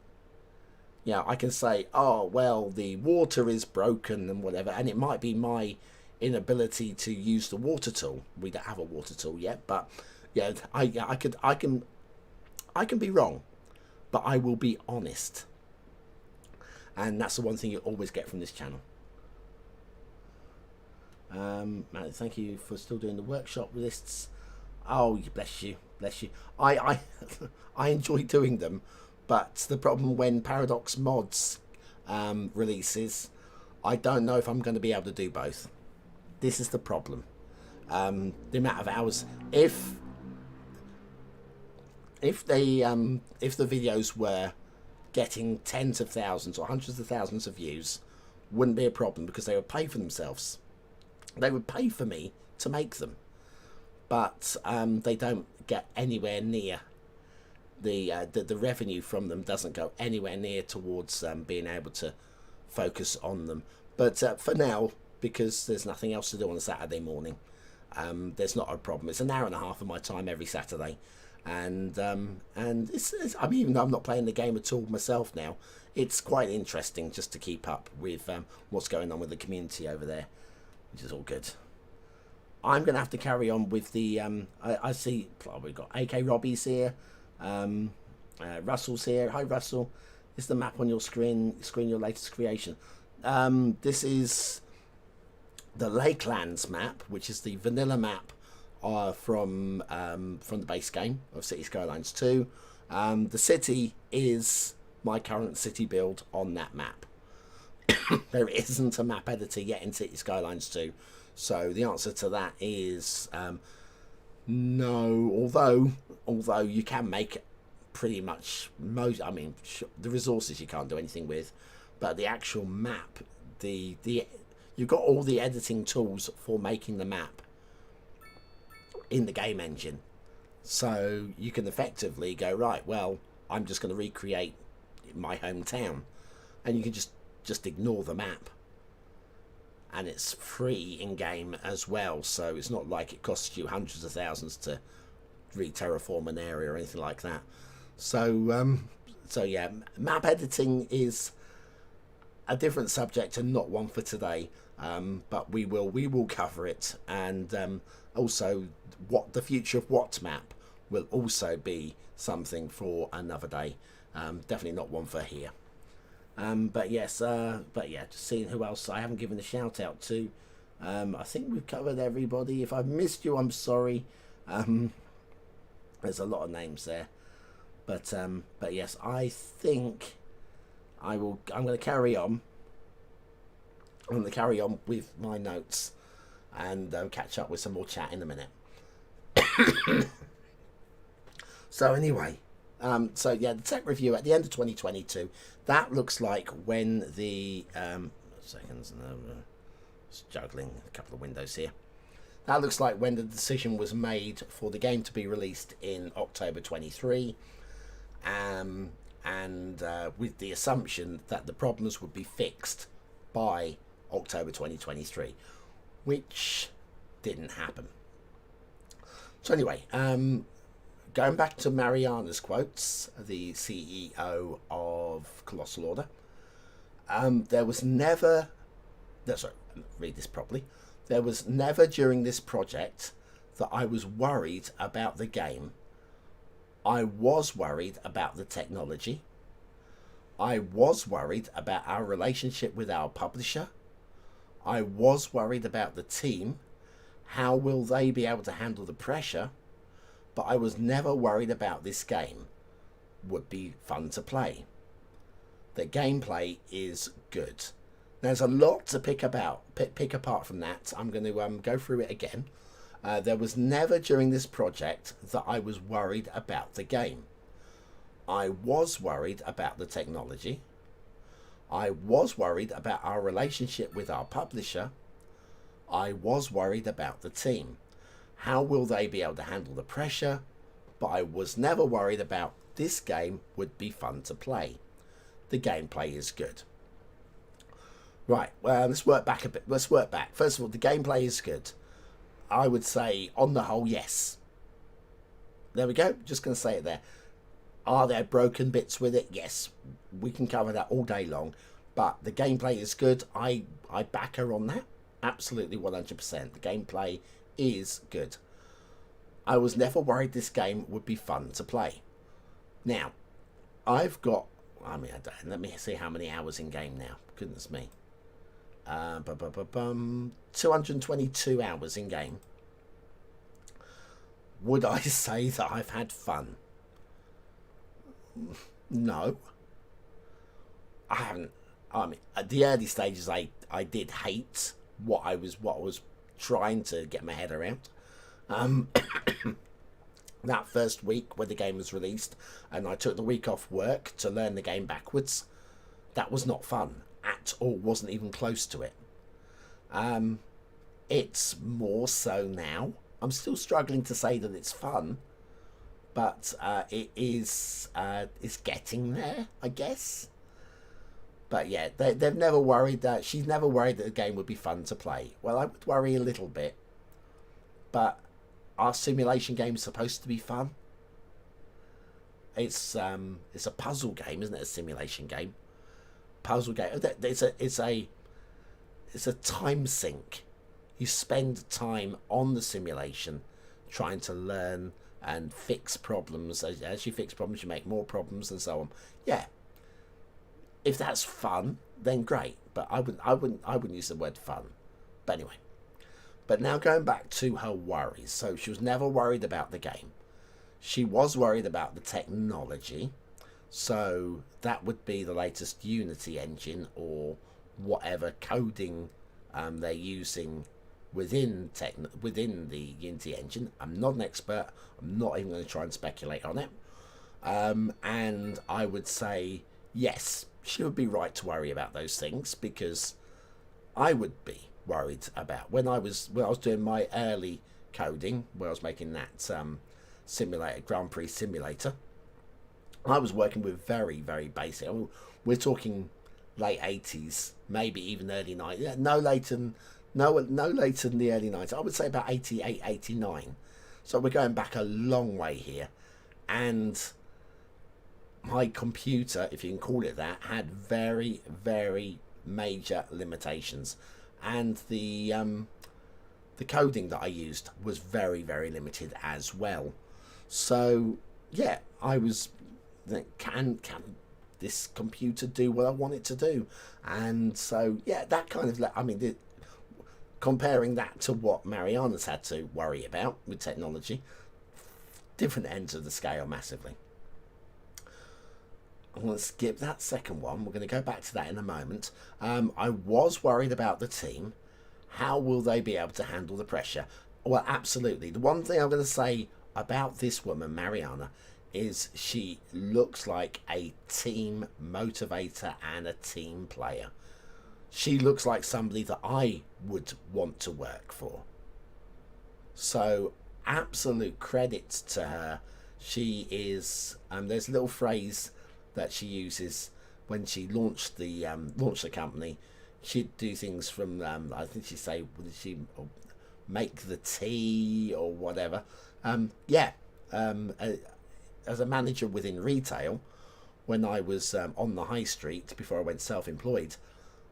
Yeah, I can say, oh well, the water is broken and whatever, and it might be my inability to use the water tool. We don't have a water tool yet, but yeah, I can be wrong, but I will be honest. And that's the one thing you always get from this channel. Matt, thank you for still doing the workshop lists. Oh, bless you, bless you. I I enjoy doing them, but the problem when Paradox Mods releases, I don't know if I'm going to be able to do both. This is the problem. The amount of hours. If the videos were getting tens of thousands or hundreds of thousands of views, wouldn't be a problem because they would pay for themselves. They would pay for me to make them, but they don't get anywhere near the revenue from them doesn't go anywhere near towards being able to focus on them. But for now, because there's nothing else to do on a Saturday morning, there's not a problem. It's an hour and a half of my time every Saturday, and it's I mean, even though I'm not playing the game at all myself now, it's quite interesting just to keep up with what's going on with the community over there, which is all good. I'm going to have to carry on with the I see we've got AK Robbie's here, Russell's here. Hi Russell. Is the map on your screen your latest creation? This is the Lakelands map, which is the vanilla map from the base game of Cities Skylines 2. The city is my current city build on that map. There isn't a map editor yet in Cities Skylines 2, so the answer to that is no. Although you can make pretty much most. I mean, the resources you can't do anything with, but the actual map, you've got all the editing tools for making the map in the game engine, so you can effectively go, right, well, I'm just going to recreate my hometown, and you can just ignore the map, and it's free in game as well, so it's not like it costs you hundreds of thousands to re-terraform an area or anything like that. So yeah, map editing is a different subject and not one for today, but we will cover it, and also what the future of what map will also be something for another day. Definitely not one for here. But yeah, just seeing who else I haven't given a shout out to. I think we've covered everybody. If I've missed you, I'm sorry. There's a lot of names there, but yes, I think I'm going to carry on. I'm going to carry on with my notes and catch up with some more chat in a minute. So anyway, so yeah, the tech review at the end of 2022. That looks like when the just juggling a couple of windows here. That looks like when the decision was made for the game to be released in October 23, and with the assumption that the problems would be fixed by October 2023, which didn't happen. So anyway, going back to Mariana's quotes, the CEO of Colossal Order, there was never... sorry, read this properly. There was never during this project that I was worried about the game. I was worried about the technology. I was worried about our relationship with our publisher. I was worried about the team. How will they be able to handle the pressure? But I was never worried about this game would be fun to play. The gameplay is good. There's a lot to pick apart from that. I'm going to go through it again. There was never during this project that I was worried about the game. I was worried about the technology. I was worried about our relationship with our publisher. I was worried about the team. How will they be able to handle the pressure? But I was never worried about this game would be fun to play. The gameplay is good. Right, well, let's work back a bit. Let's work back. First of all, the gameplay is good. I would say, on the whole, yes. There we go. Just going to say it there. Are there broken bits with it? Yes. We can cover that all day long. But the gameplay is good. I back her on that. Absolutely 100%. The gameplay is good. I was never worried this game would be fun to play. Now, I've got... let me see how many hours in game now. Goodness me. 222 hours in game. Would I say that I've had fun? No. I haven't. I mean, at the early stages, I did hate what I was trying to get my head around. That first week when the game was released, and I took the week off work to learn the game backwards, that was not fun at all. Wasn't even close to it. It's more so now. I'm still struggling to say that it's fun, but it is it's getting there, I guess. But yeah, they've never worried that she's never worried that the game would be fun to play. Well, I would worry a little bit, but are simulation games supposed to be fun? It's a puzzle game, isn't it? A simulation game, puzzle game. It's a time sink. You spend time on the simulation trying to learn and fix problems. As you fix problems, you make more problems and so on. Yeah. If that's fun, then great. But I wouldn't use the word fun. But anyway. But now going back to her worries. So she was never worried about the game. She was worried about the technology. So that would be the latest Unity engine or whatever coding they're using within the Unity engine. I'm not an expert. I'm not even going to try and speculate on it. And I would say, yes, she would be right to worry about those things, because I would be worried about when I was doing my early coding, where I was making that simulator, Grand Prix simulator. I was working with very, very basic. We're talking late 80s, maybe even early 90s. No later than the early 90s. I would say about 88, 89. So we're going back a long way here. And my computer, if you can call it that, had very, very major limitations. And the coding that I used was very, very limited as well. So, yeah, I was... Can this computer do what I want it to do? And so, yeah, that kind of... comparing that to what Mariana's had to worry about with technology, different ends of the scale massively. I'm going to skip that second one. We're going to go back to that in a moment. I was worried about the team. How will they be able to handle the pressure? Well, absolutely. The one thing I'm going to say about this woman, Mariana, is she looks like a team motivator and a team player. She looks like somebody that I would want to work for. So, absolute credits to her. She is... there's a little phrase that she uses when she launched the company. She'd do things from... I think she'd say... Would she make the tea or whatever? As a manager within retail, when I was on the high street before I went self-employed,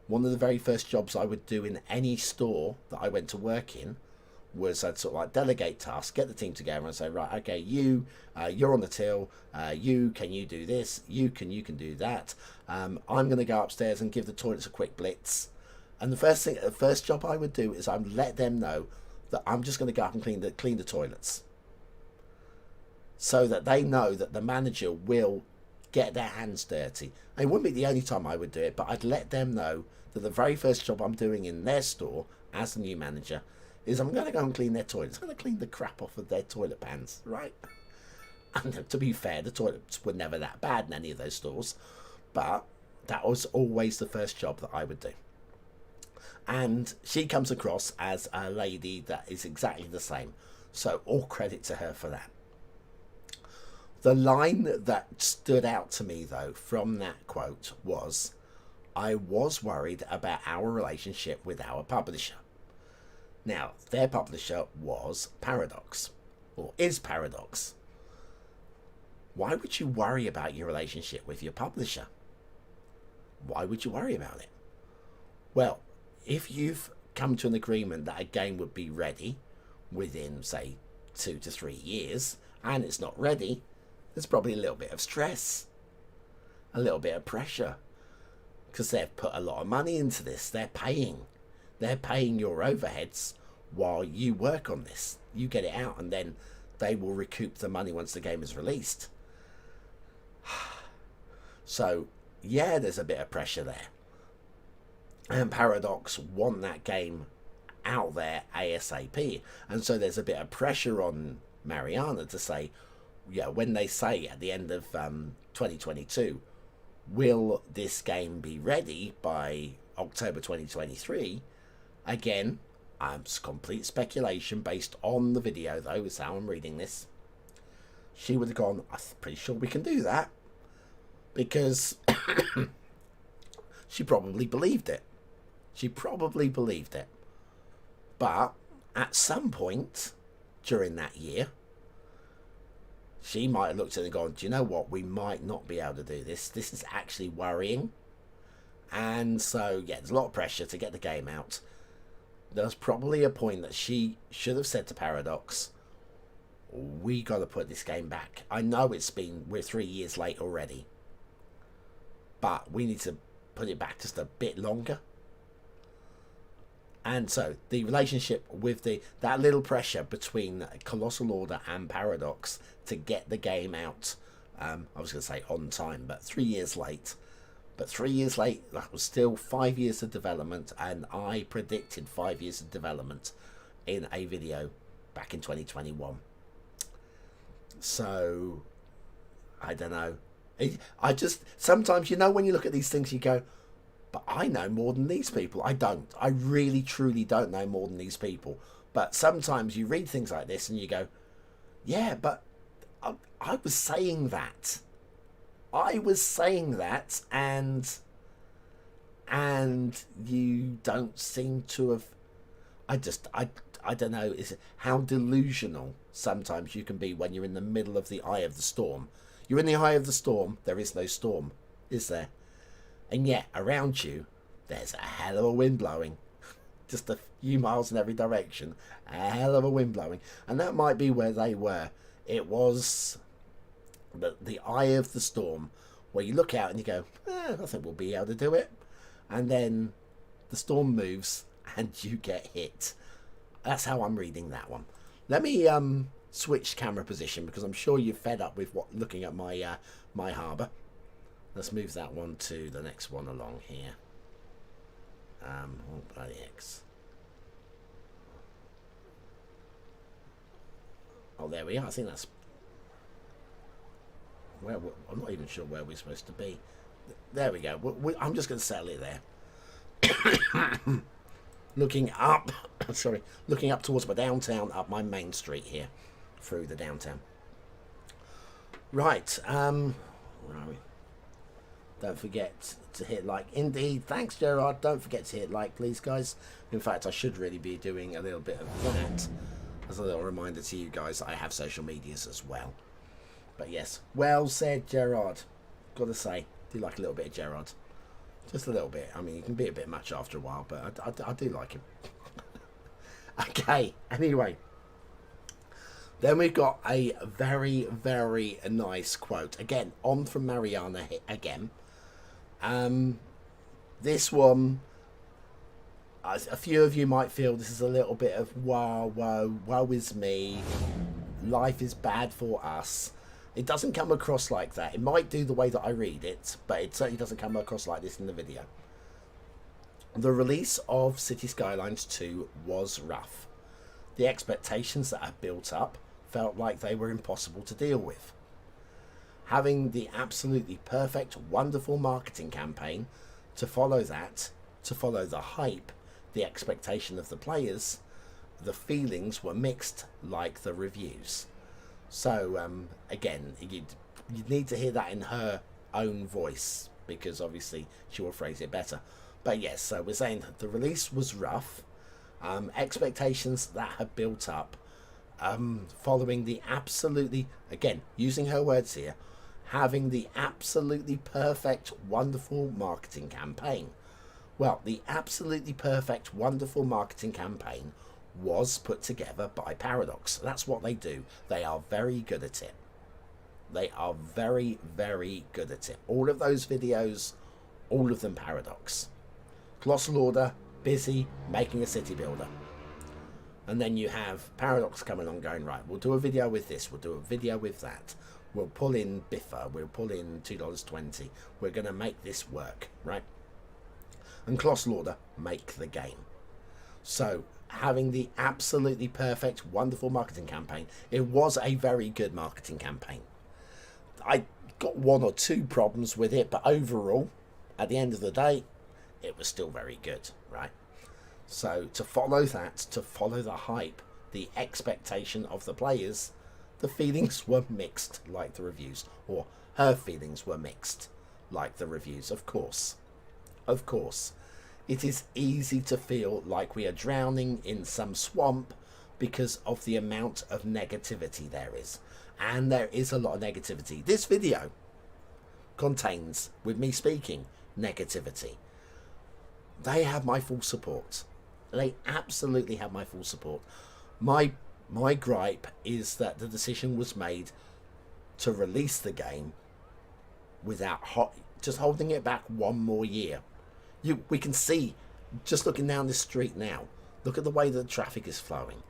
one of the very first jobs I would do in any store that I went to work in was I'd sort of like delegate tasks, get the team together and say, right, okay, you're on the till, can you do this, you can do that, I'm going to go upstairs and give the toilets a quick blitz. And the first job I would do is I'd let them know that I'm just going to go up and clean the toilets, so that they know that the manager will get their hands dirty. And it wouldn't be the only time I would do it, but I'd let them know that the very first job I'm doing in their store as the new manager is I'm going to go and clean their toilets. I'm going to clean the crap off of their toilet pans, right? And to be fair, the toilets were never that bad in any of those stores, but that was always the first job that I would do. And she comes across as a lady that is exactly the same. So all credit to her for that. The line that stood out to me, though, from that quote was, I was worried about our relationship with our publisher. Now, their publisher was Paradox, or is Paradox. Why would you worry about your relationship with your publisher? Why would you worry about it? Well, if you've come to an agreement that a game would be ready within, say, 2 to 3 years, and it's not ready, there's probably a little bit of stress, a little bit of pressure, because they've put a lot of money into this. They're paying your overheads while you work on this. You get it out, and then they will recoup the money once the game is released. So yeah, there's a bit of pressure there, and Paradox want that game out there ASAP, and so there's a bit of pressure on Mariana to say, yeah, when they say at the end of 2022, will this game be ready by October 2023? Again, it's complete speculation based on the video, though, is how I'm reading this. She would have gone, I'm pretty sure we can do that, because she probably believed it. But at some point during that year, she might have looked at it and gone, do you know what, we might not be able to do this. This is actually worrying. And so, yeah, there's a lot of pressure to get the game out. There's probably a point that she should have said to Paradox, we got to put this game back. I know we're 3 years late already, but we need to put it back just a bit longer. And so the relationship with that little pressure between Colossal Order and Paradox to get the game out, I was going to say on time, but 3 years late. But 3 years late, that was still 5 years of development, and I predicted 5 years of development in a video back in 2021. So, I don't know. I just, sometimes, you know, when you look at these things, you go, but I know more than these people. I don't. I really, truly don't know more than these people. But sometimes you read things like this and you go, yeah, but I was saying that. And you don't seem to have. I don't know. Is how delusional sometimes you can be when you're in the middle of the eye of the storm. You're in the eye of the storm. There is no storm, is there? And yet, around you, there's a hell of a wind blowing. Just a few miles in every direction. A hell of a wind blowing. And that might be where they were. It was the eye of the storm, where you look out and you go, I think we'll be able to do it. And then the storm moves and you get hit. That's how I'm reading that one. Let me switch camera position, because I'm sure you're fed up with looking at my my harbour. Let's move that one to the next one along here. Oh, bloody X. Oh, there we are. I think that's where I'm not even sure where we're supposed to be. There we go. I'm just going to settle it there. Looking up, sorry, looking up towards my downtown, up my main street here, through the downtown. Right. Where are we? Don't forget to hit like. Indeed. Thanks, Gerard. Don't forget to hit like, please, guys. In fact, I should really be doing a little bit of that as a little reminder to you guys that I have social medias as well. But yes, well said, Gerard. Got to say, do like a little bit of Gerard. Just a little bit. I mean, you can be a bit much after a while, but I do like him. Okay, anyway. Then we've got a very, very nice quote. Again, on from Mariana again. This one, a few of you might feel this is a little bit of woe is me. Life is bad for us. It doesn't come across like that. It might do the way that I read it, but it certainly doesn't come across like this in the video. The release of Cities Skylines 2 was rough. The expectations that had built up felt like they were impossible to deal with. Having the absolutely perfect, wonderful marketing campaign to follow that, to follow the hype, the expectation of the players, the feelings were mixed like the reviews. So, again, you need to hear that in her own voice, because obviously she will phrase it better. But yes, so we're saying the release was rough. Expectations that had built up following the absolutely, again, using her words here, having the absolutely perfect, wonderful marketing campaign. Well, the absolutely perfect, wonderful marketing campaign was put together by Paradox. That's what they do. They are very good at it. They are very, very good at it. All of those videos, all of them Paradox. Colossal Order, busy making a city builder. And then you have Paradox coming on going, right, we'll do a video with this, we'll do a video with that. We'll pull in Biffa, we'll pull in $2.20. We're going to make this work, right? And Colossal Order make the game. So having the absolutely perfect, wonderful marketing campaign, it was a very good marketing campaign. I got one or two problems with it, but overall, at the end of the day, it was still very good, right? So to follow that, to follow the hype, the expectation of the players, the feelings were mixed like the reviews, or her feelings were mixed like the reviews, of course. Of course. It is easy to feel like we are drowning in some swamp because of the amount of negativity there is. And there is a lot of negativity. This video contains, with me speaking, negativity. They have my full support. They absolutely have my full support. My gripe is that the decision was made to release the game without just holding it back one more year. We can see, just looking down this street now, look at the way that the traffic is flowing.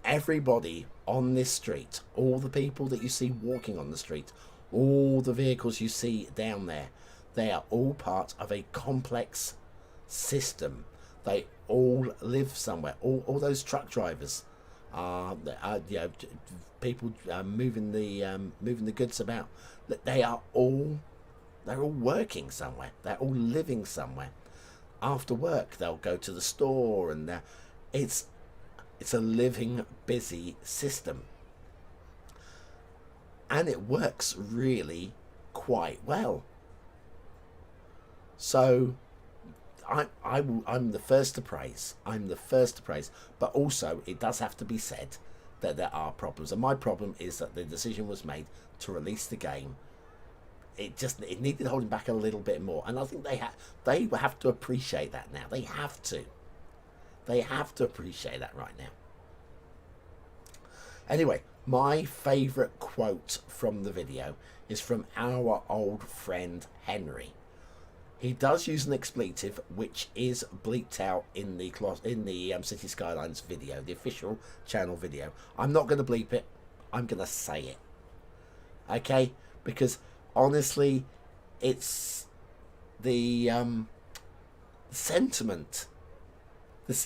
Everybody on this street, all the people that you see walking on the street, all the vehicles you see down there, they are all part of a complex system. They all live somewhere. All those truck drivers are people moving the goods about. They're all working somewhere. They're all living somewhere. After work, they'll go to the store, and it's a living, busy system, and it works really quite well. So I'm the first to praise. I'm the first to praise. But also, it does have to be said that there are problems. And my problem is that the decision was made to release the game. It needed holding back a little bit more. And I think they have to appreciate that now. They have to. They have to appreciate that right now. Anyway, my favourite quote from the video is from our old friend Henry. He does use an expletive, which is bleeped out in the Cities Skylines video, the official channel video. I'm not going to bleep it. I'm going to say it. Okay? Because honestly, it's the sentiment.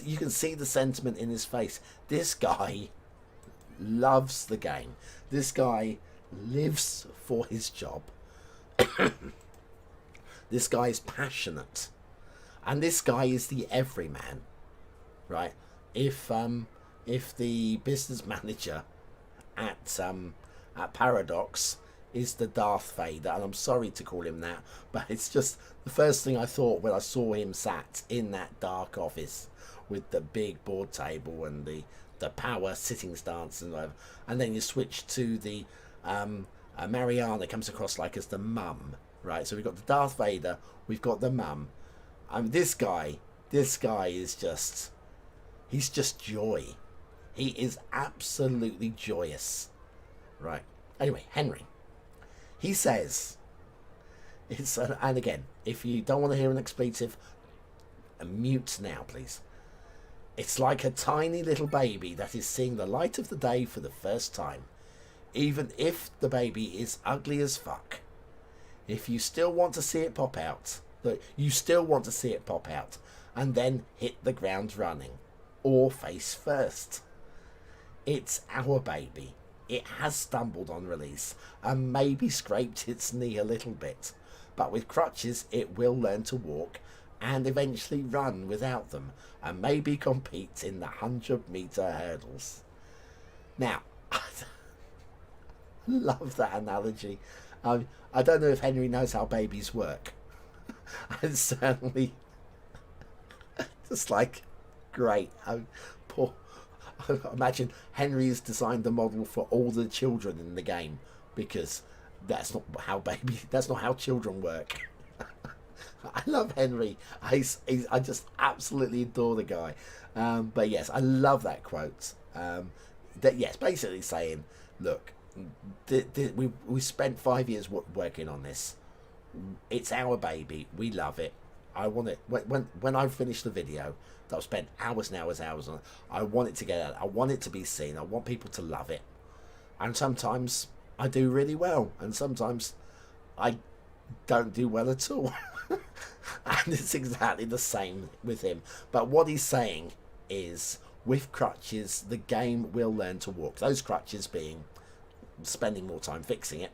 You can see the sentiment in his face. This guy loves the game. This guy lives for his job. This guy is passionate, and this guy is the everyman, right? If the business manager at Paradox is the Darth Vader, and I'm sorry to call him that, but it's just the first thing I thought when I saw him sat in that dark office with the big board table and the power sitting stance and whatever, and then you switch to the Mariana comes across like as the mum. Right, so we've got the Darth Vader, we've got the mum. This guy is just, he's just joy. He is absolutely joyous. Right, anyway, Henry. He says, and again, if you don't want to hear an expletive, mute now, please. It's like a tiny little baby that is seeing the light of the day for the first time. Even if the baby is ugly as fuck. If you still want to see it pop out, you still want to see it pop out, and then hit the ground running, or face first. It's our baby. It has stumbled on release, and maybe scraped its knee a little bit, but with crutches it will learn to walk, and eventually run without them, and maybe compete in the 100-meter hurdles. Now, I love that analogy. I don't know if Henry knows how babies work. And certainly, just like, great. Poor. Imagine Henry's designed the model for all the children in the game, because that's not how children work. I love Henry. I just absolutely adore the guy. But yes, I love that quote. That yes, basically saying, look, we spent 5 years working on this. It's our baby. We love it. I want it. When I finish the video that I've spent hours and hours on, I want it to get out. I want it to be seen. I want people to love it. And sometimes I do really well, and sometimes I don't do well at all. And it's exactly the same with him. But what he's saying is, with crutches, the game will learn to walk. Those crutches being spending more time fixing it,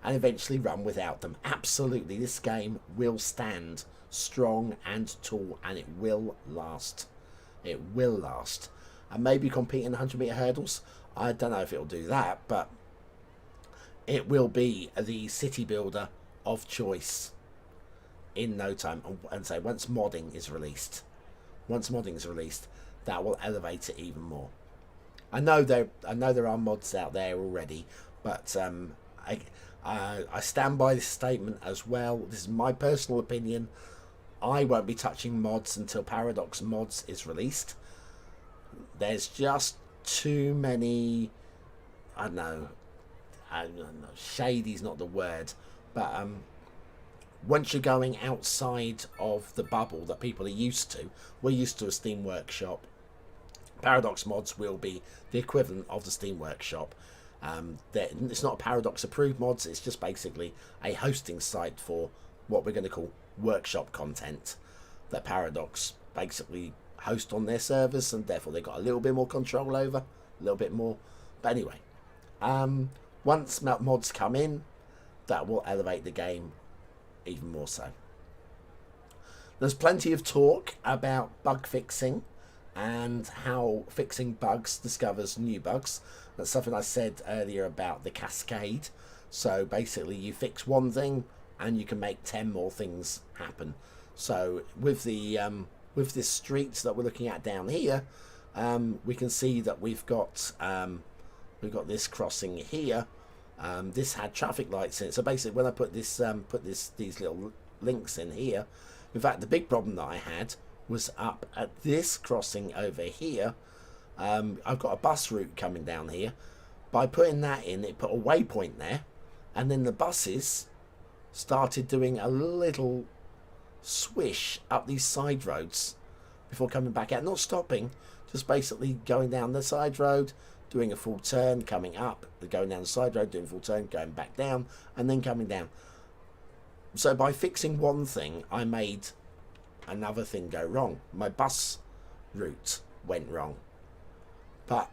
and eventually run without them. Absolutely, this game will stand strong and tall, and it will last. It will last. And maybe compete in 100-meter hurdles. I don't know if it'll do that, but it will be the city builder of choice in no time. And so once modding is released, that will elevate it even more. I know there are mods out there already, but I stand by this statement as well. This is my personal opinion. I won't be touching mods until Paradox Mods is released. There's just too many, I don't know, shady's not the word, but once you're going outside of the bubble that people are used to, we're used to a Steam Workshop. Paradox Mods will be the equivalent of the Steam Workshop. It's not a Paradox approved mods, it's just basically a hosting site for what we're going to call workshop content that Paradox basically host on their servers, and therefore they've got a little bit more control over, a little bit more. But anyway, once mods come in, that will elevate the game even more so. There's plenty of talk about bug fixing and how fixing bugs discovers new bugs. That's something I said earlier about the cascade. So basically you fix one thing and you can make 10 more things happen. So with this street that we're looking at down here, we can see that we've got this crossing here. This had traffic lights in it. So basically when I put these little links in here, in fact the big problem that I had was up at this crossing over here. I've got a bus route coming down here. By putting that in, it put a waypoint there, and then the buses started doing a little swish up these side roads before coming back out, not stopping, just basically going down the side road, doing a full turn, coming up, going down the side road, doing a full turn, going back down, and then coming down. So by fixing one thing, I made another thing go wrong. My bus route went wrong, but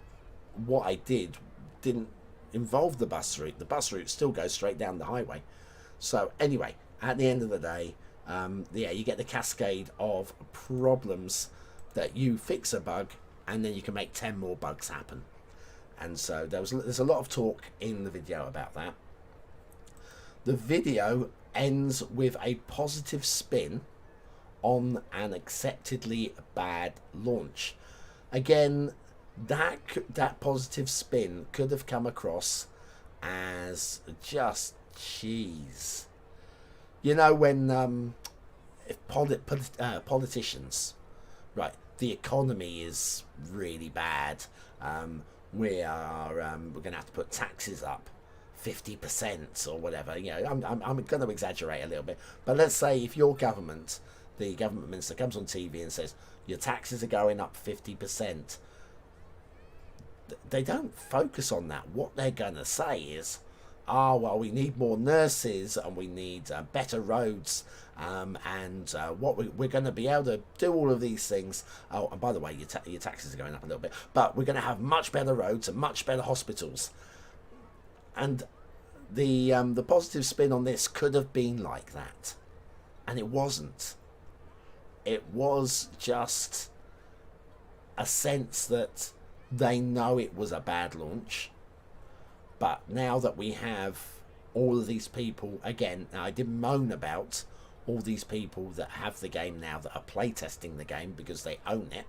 what I did didn't involve the bus route. The bus route still goes straight down the highway. So anyway, at the end of the day, yeah, you get the cascade of problems that you fix a bug and then you can make 10 more bugs happen. And so there's a lot of talk in the video about that. The video ends with a positive spin on an acceptedly bad launch. Again, that positive spin could have come across as just cheese. You know, when if politicians, right, the economy is really bad, we're going to have to put taxes up 50% or whatever. You know, I'm going to exaggerate a little bit, but let's say if your government, the government minister, comes on TV and says your taxes are going up 50%, they don't focus on that. What they're going to say is, oh, well, we need more nurses and we need better roads, and what we're going to be able to do all of these things. Oh, and by the way, your taxes are going up a little bit, but we're going to have much better roads and much better hospitals. And the positive spin on this could have been like that, and it wasn't. It was just a sense that they know it was a bad launch, but now that we have all of these people, again, now I did moan about all these people that have the game now that are playtesting the game because they own it,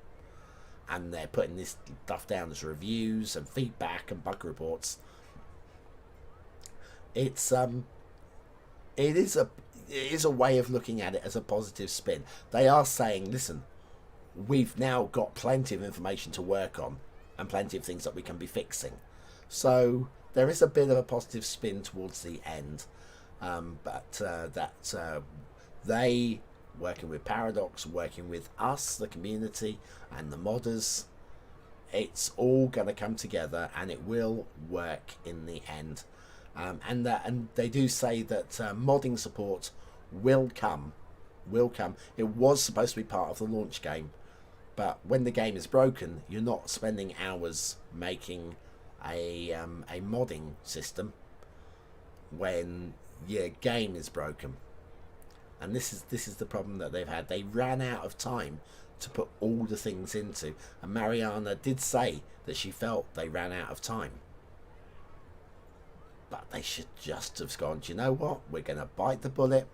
and they're putting this stuff down as reviews and feedback and bug reports. It is a way of looking at it as a positive spin. They are saying, listen, we've now got plenty of information to work on and plenty of things that we can be fixing. So there is a bit of a positive spin towards the end, but they, working with Paradox, working with us, the community, and the modders, it's all going to come together and it will work in the end. And they do say that modding support will come. It was supposed to be part of the launch game, but when the game is broken, you're not spending hours making a modding system when your game is broken. And this is the problem that they've had. They ran out of time to put all the things into, and Mariana did say that she felt they ran out of time. But they should just have gone, do you know what? We're going to bite the bullet.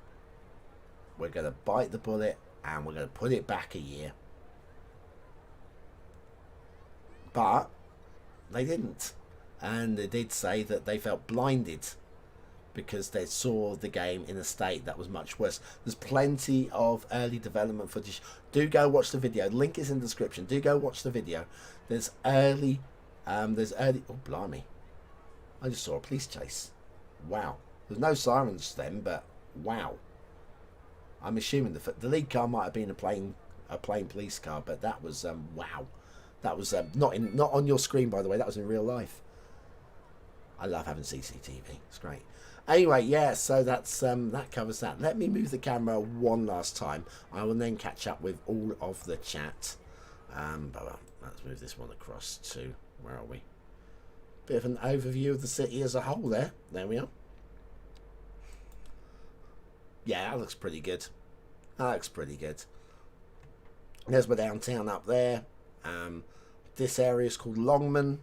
We're going to bite the bullet and we're going to put it back a year. But they didn't. And they did say that they felt blinded because they saw the game in a state that was much worse. There's plenty of early development footage. Do go watch the video. The link is in the description. Do go watch the video. There's early... oh, blimey. I just saw a police chase. Wow. There's no sirens then, but wow. I'm assuming the lead car might have been a plain police car, but that was wow. That was not on your screen, by the way. That was in real life. I love having CCTV. It's great. Anyway, yeah. So that's that covers that. Let me move the camera one last time. I will then catch up with all of the chat. But let's move this one across to where are we? Bit of an overview of the city as a whole there. There we are. Yeah, that looks pretty good. That looks pretty good. There's my downtown up there. This area is called Longman.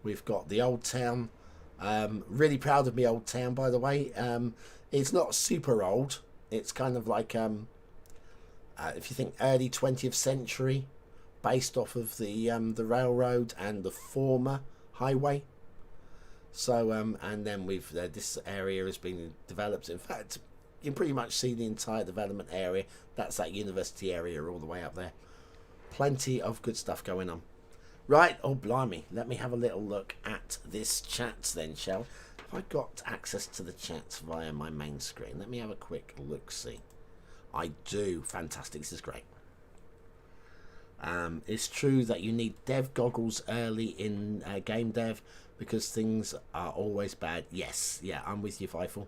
We've got the old town. Really proud of me old town, by the way. It's not super old. It's kind of like if you think early 20th century, based off of the railroad and the former highway. So and then we've this area has been developed. In fact, you can pretty much see the entire development area. That's that university area all the way up there. Plenty of good stuff going on. Right, oh blimey, let me have a little look at this chat then, shall we? Have I got access to the chat via my main screen? Let me have a quick look-see. I do. Fantastic, this is great. It's true that you need dev goggles early in game dev because things are always bad. Yes, yeah, I'm with you, Feifel.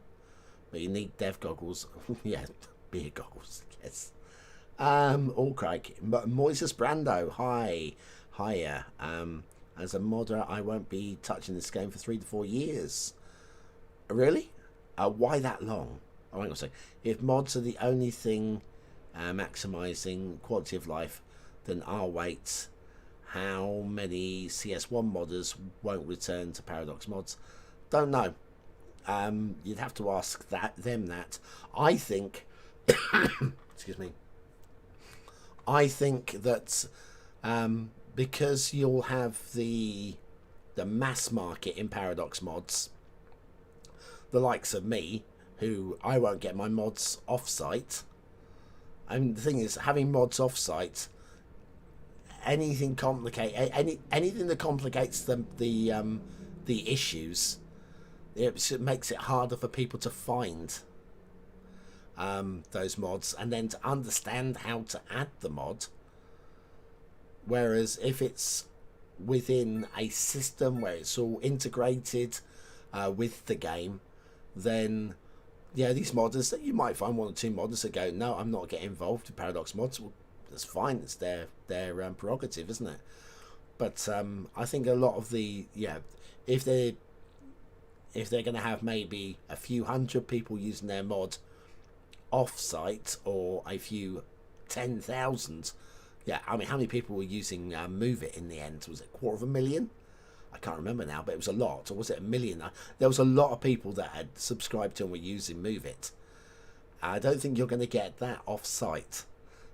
But you need dev goggles. Yeah, beer goggles, yes. All crikey. Moises Brando, hi. Hiya. As a modder, I won't be touching this game for 3 to 4 years. Really? Why that long? Oh, hang on a sec. If mods are the only thing maximising quality of life, then I'll wait. How many CS1 modders won't return to Paradox mods? Don't know. You'd have to ask them that. I think excuse me. I think that because you'll have the mass market in Paradox mods, the likes of me, who I won't get my mods off-site. I mean, the thing is, having mods off-site, anything that complicates the issues, it makes it harder for people to find those mods and then to understand how to add the mod. Whereas if it's within a system where it's all integrated with the game, then yeah, these modders, that you might find 1 or 2 modders that go, no, I'm not getting involved in Paradox mods. Well, that's fine, it's their prerogative, isn't it? But I think a lot of the, yeah, if they're going to have maybe a few hundred people using their mod off-site, or a few 10,000, yeah, I mean, how many people were using Move It in the end? Was it 250,000? I can't remember now, but it was a lot. Or was it 1 million? There was a lot of people that had subscribed to and were using Move It. I don't think you're going to get that off site.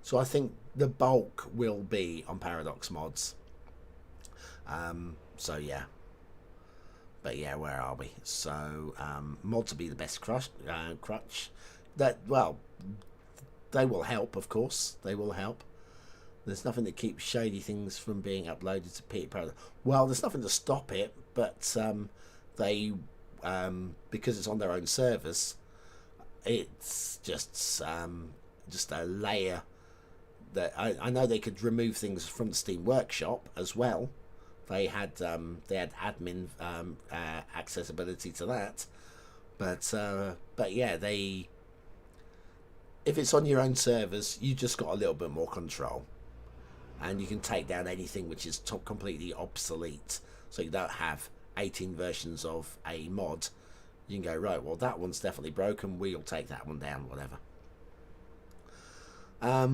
So I think the bulk will be on Paradox mods. So yeah. But yeah, where are we? So mods will be the best crutch. Well, they will help, of course. They will help. There's nothing that keeps shady things from being uploaded to Paradox. Well, there's nothing to stop it, but they because it's on their own servers, it's just a layer that I know they could remove things from the Steam Workshop as well. They had admin accessibility to that, but yeah, if it's on your own servers, you just got a little bit more control, and you can take down anything which is completely obsolete. So you don't have 18 versions of a mod. You can go, right, well, that one's definitely broken. We'll take that one down, whatever.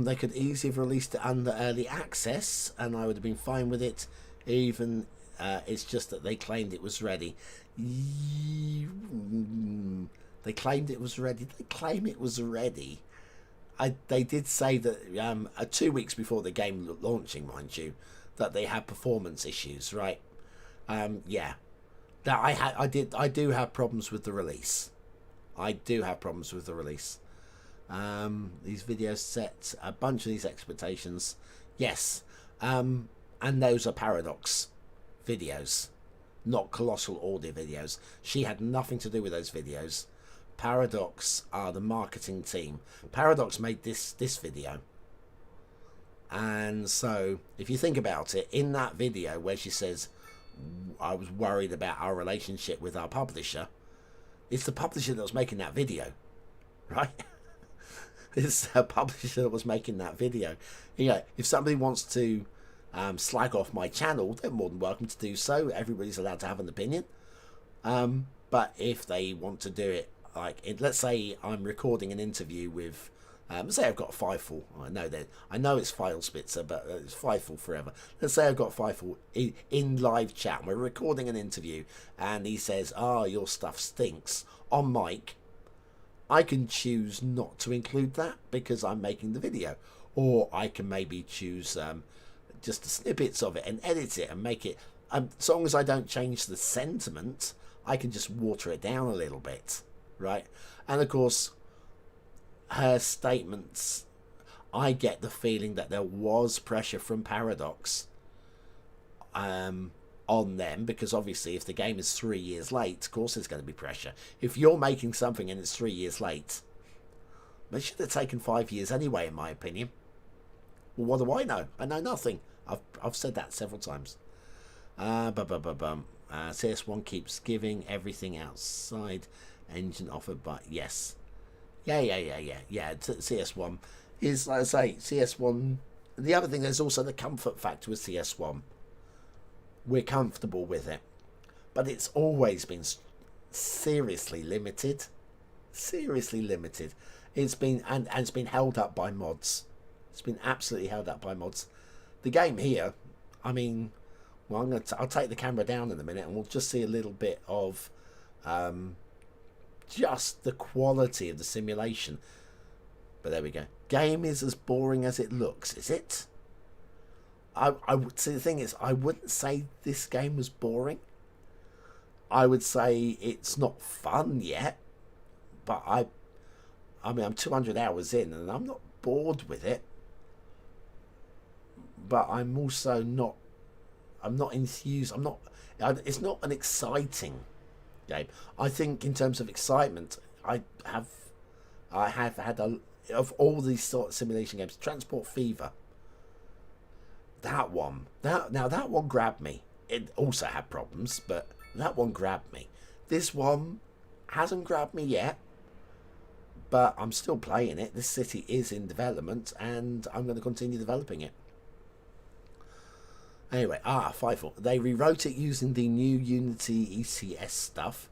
They could easily have released it under early access, and I would have been fine with it. Even it's just that they claimed it was ready. They claimed it was ready. They claim it was ready. They did say that 2 weeks before the game launching, mind you, that they had performance issues, right? Yeah. That I do have problems with the release. I do have problems with the release. These videos set a bunch of these expectations. Yes. And those are Paradox videos, not Colossal Audio videos. She had nothing to do with those videos. Paradox are the marketing team. Paradox made this video. And so, if you think about it, in that video where she says, I was worried about our relationship with our publisher, it's the publisher that was making that video, right? It's a publisher that was making that video. You know, if somebody wants to slag off my channel, they're more than welcome to do so. Everybody's allowed to have an opinion. But if they want to do it, like, let's say I'm recording an interview with, say I've got Fifel. I know it's File Spitzer, but it's Fifel forever. Let's say I've got Fifel in live chat. And we're recording an interview, and he says, your stuff stinks on mic. I can choose not to include that because I'm making the video, or I can maybe choose just the snippets of it and edit it and make it, as long as I don't change the sentiment, I can just water it down a little bit, right? And of course, her statements, I get the feeling that there was pressure from Paradox on them, because obviously if the game is 3 years late, of course there's going to be pressure. If you're making something and it's 3 years late, they should have taken 5 years anyway, in my opinion. Well, what do I know? I know nothing. I've said that several times. CS1 keeps giving everything outside engine offered, but yes. Yeah. CS1 is, like I say, CS1. The other thing, there's also the comfort factor with CS1. We're comfortable with it, but it's always been seriously limited. Seriously limited. It's been and it's been held up by mods. It's been absolutely held up by mods. The game here, I mean, well, I'll take the camera down in a minute, and we'll just see a little bit of just the quality of the simulation. But there we go. Game is as boring as it looks, is it? I would say, the thing is, I wouldn't say this game was boring. I would say it's not fun yet, but I mean, I'm 200 hours in and I'm not bored with it. But I'm also not. I'm not enthused. It's not an exciting game. I think in terms of excitement, I have had of all these sort of simulation games, Transport Fever. That one grabbed me. It also had problems, but that one grabbed me. This one hasn't grabbed me yet, but I'm still playing it. This city is in development, and I'm going to continue developing it. Anyway, Fifel. They rewrote it using the new Unity ECS stuff,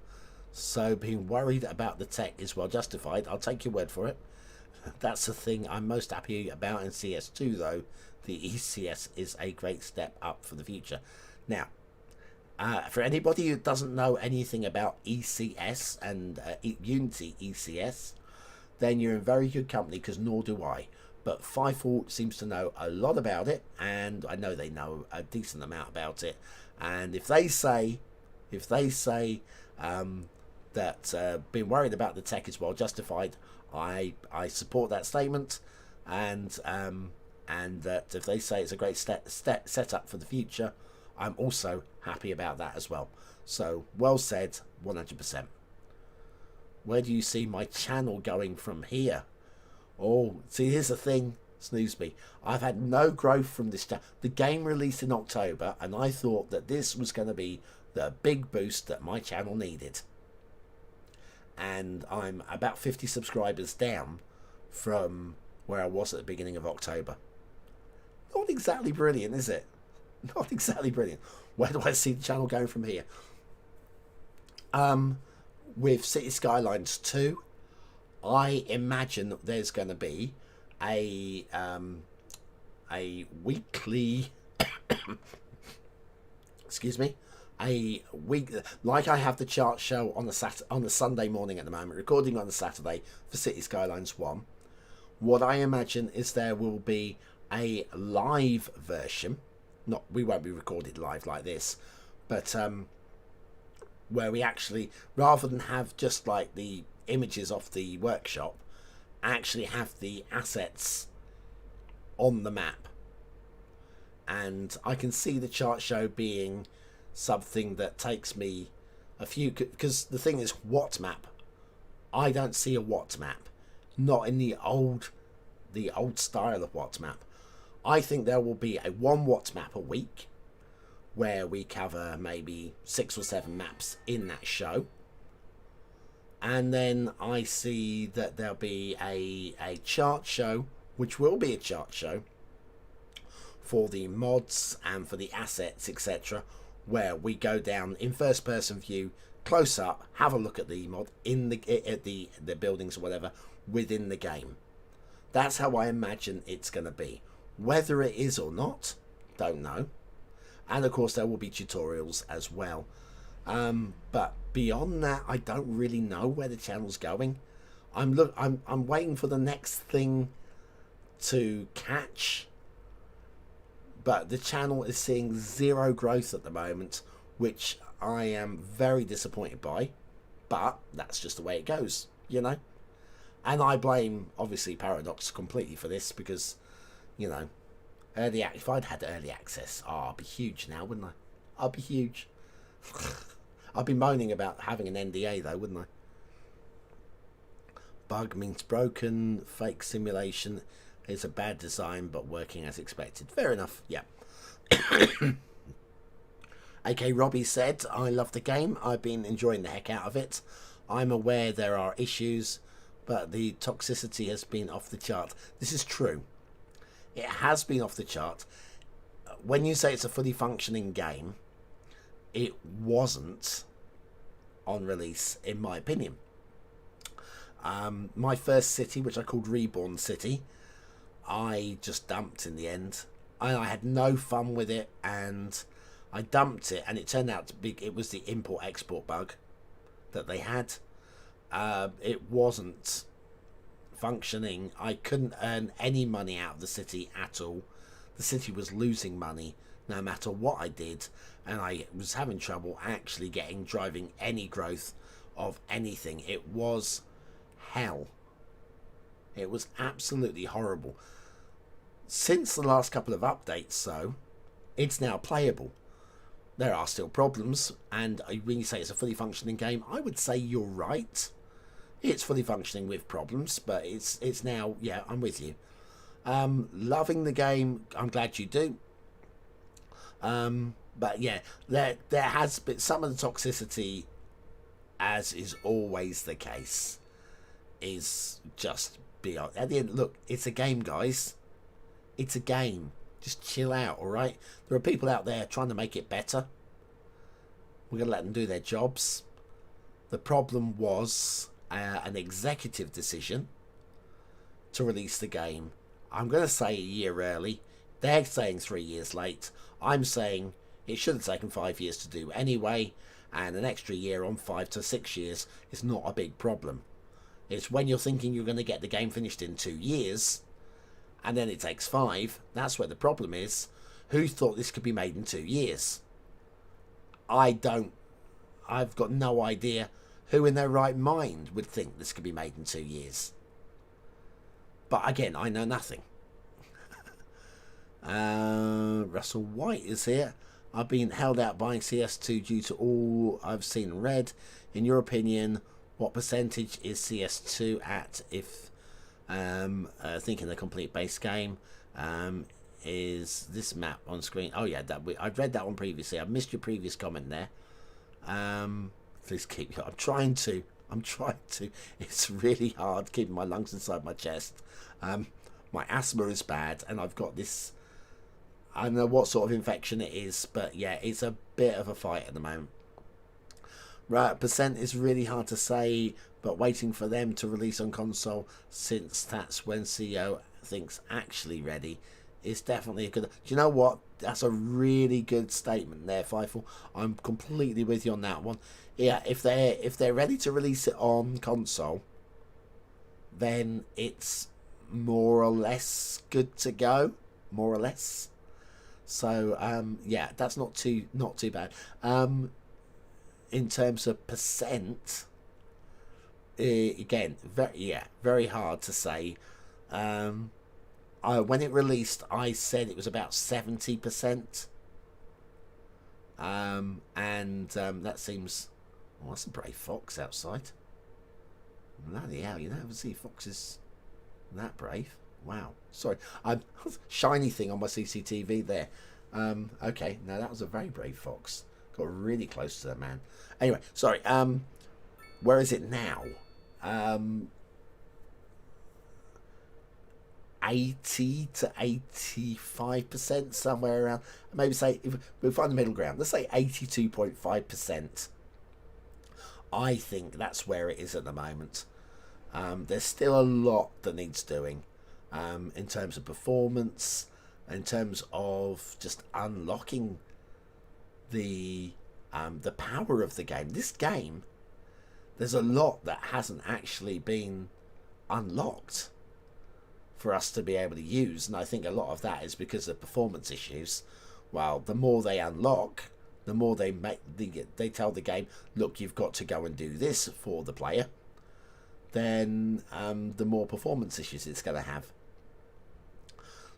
so being worried about the tech is well justified. I'll take your word for it. That's the thing I'm most happy about in CS2, though. The ECS is a great step up for the future. Now, for anybody who doesn't know anything about ECS and Unity ECS, then you're in very good company, because nor do I. But Fifal seems to know a lot about it, and I know they know a decent amount about it. And if they say that being worried about the tech is well justified, I support that statement, and that if they say it's a great setup for the future, I'm also happy about that as well. So well said, 100%. Where do you see my channel going from here? Oh, see, here's the thing, Snoozeby. I've had no growth from this channel. The game released in October, and I thought that this was going to be the big boost that my channel needed. And I'm about 50 subscribers down from where I was at the beginning of October. Not exactly brilliant, is it? Not exactly brilliant. Where do I see the channel going from here? With Cities Skylines 2, I imagine there's going to be a weekly excuse me, a week, like I have the chart show on the Sunday morning at the moment, recording on the Saturday for Cities Skylines 1. What I imagine is there will be a live version. Not, we won't be recorded live like this, but where we actually, rather than have just like the images off the workshop, actually have the assets on the map. And I can see the chart show being something that takes me a few, because the thing is, what map? I don't see a what map, not in the old style of what map. I think there will be a 1 watt map a week, where we cover maybe 6 or 7 maps in that show. And then I see that there'll be a chart show, which will be a chart show for the mods and for the assets, etc., where we go down in first person view, close up, have a look at the mod in the buildings or whatever within the game. That's how I imagine it's going to be. Whether it is or not, don't know. And of course there will be tutorials as well. But beyond that, I don't really know where the channel's going. I'm waiting for the next thing to catch. But the channel is seeing 0 growth at the moment, which I am very disappointed by. But that's just the way it goes, you know. And I blame, obviously, Paradox completely for this, because, you know, if I'd had early access, I'd be huge now, wouldn't I? I'd be huge. I'd be moaning about having an NDA, though, wouldn't I? Bug means broken. Fake simulation is a bad design, but working as expected. Fair enough, yeah. AK Robbie said, I love the game. I've been enjoying the heck out of it. I'm aware there are issues, but the toxicity has been off the chart. This is true. It has been off the chart. When you say it's a fully functioning game, it wasn't on release, in my opinion. My first city, which I called Reborn City, I just dumped in the end. I had no fun with it, and I dumped it, and it turned out to be, it was the import-export bug that they had. It wasn't functioning. I couldn't earn any money out of the city at all. The city was losing money no matter what I did, and I was having trouble actually driving any growth of anything. It was hell. It was absolutely horrible. Since the last couple of updates, though, it's now playable. There are still problems, and when you say it's a fully functioning game, I would say you're right. It's fully functioning with problems, but it's now, yeah, I'm with you. Loving the game. I'm glad you do. But yeah, there has been some of the toxicity, as is always the case, is just beyond. At the end, look, it's a game, guys. It's a game. Just chill out, all right? There are people out there trying to make it better. We're going to let them do their jobs. The problem was an executive decision to release the game. I'm going to say a year early. They're saying 3 years late. I'm saying it should have taken 5 years to do anyway, and an extra year on 5 to 6 years is not a big problem. It's when you're thinking you're going to get the game finished in 2 years, and then it takes 5. That's where the problem is. Who thought this could be made in 2 years? I've got no idea who in their right mind would think this could be made in 2 years. But again, I know nothing. Russell White is here. I've been held out buying CS2 due to all I've seen red. In your opinion, what percentage is CS2 at if thinking the complete base game? Is this map on screen? Oh yeah, I've read that one previously. I missed your previous comment there. Please keep. I'm trying to. It's really hard keeping my lungs inside my chest. My asthma is bad, and I've got this. I don't know what sort of infection it is, but yeah, it's a bit of a fight at the moment. Right, percent is really hard to say, but waiting for them to release on console, since that's when CEO thinks actually ready, is definitely a good. Do you know what? That's a really good statement there, Fifel. I'm completely with you on that one. Yeah, if they're ready to release it on console, then it's more or less good to go, more or less. So yeah, that's not too bad. In terms of percent, again, very hard to say. When it released, I said it was about 70%. That seems. Well, that's a brave fox outside. Bloody hell, you never see foxes that brave. Wow. Sorry, I'm shiny thing on my CCTV there. Okay, now that was a very brave fox. Got really close to that man. Anyway, sorry. Where is it now? 80 to 85%, somewhere around. Maybe say, if we'll find the middle ground, let's say 82.5%. I think that's where it is at the moment. There's still a lot that needs doing in terms of performance, in terms of just unlocking the power of the game. This game, there's a lot that hasn't actually been unlocked for us to be able to use, and I think a lot of that is because of performance issues. Well, the more they unlock, the more they tell the game, look, you've got to go and do this for the player, then the more performance issues it's going to have.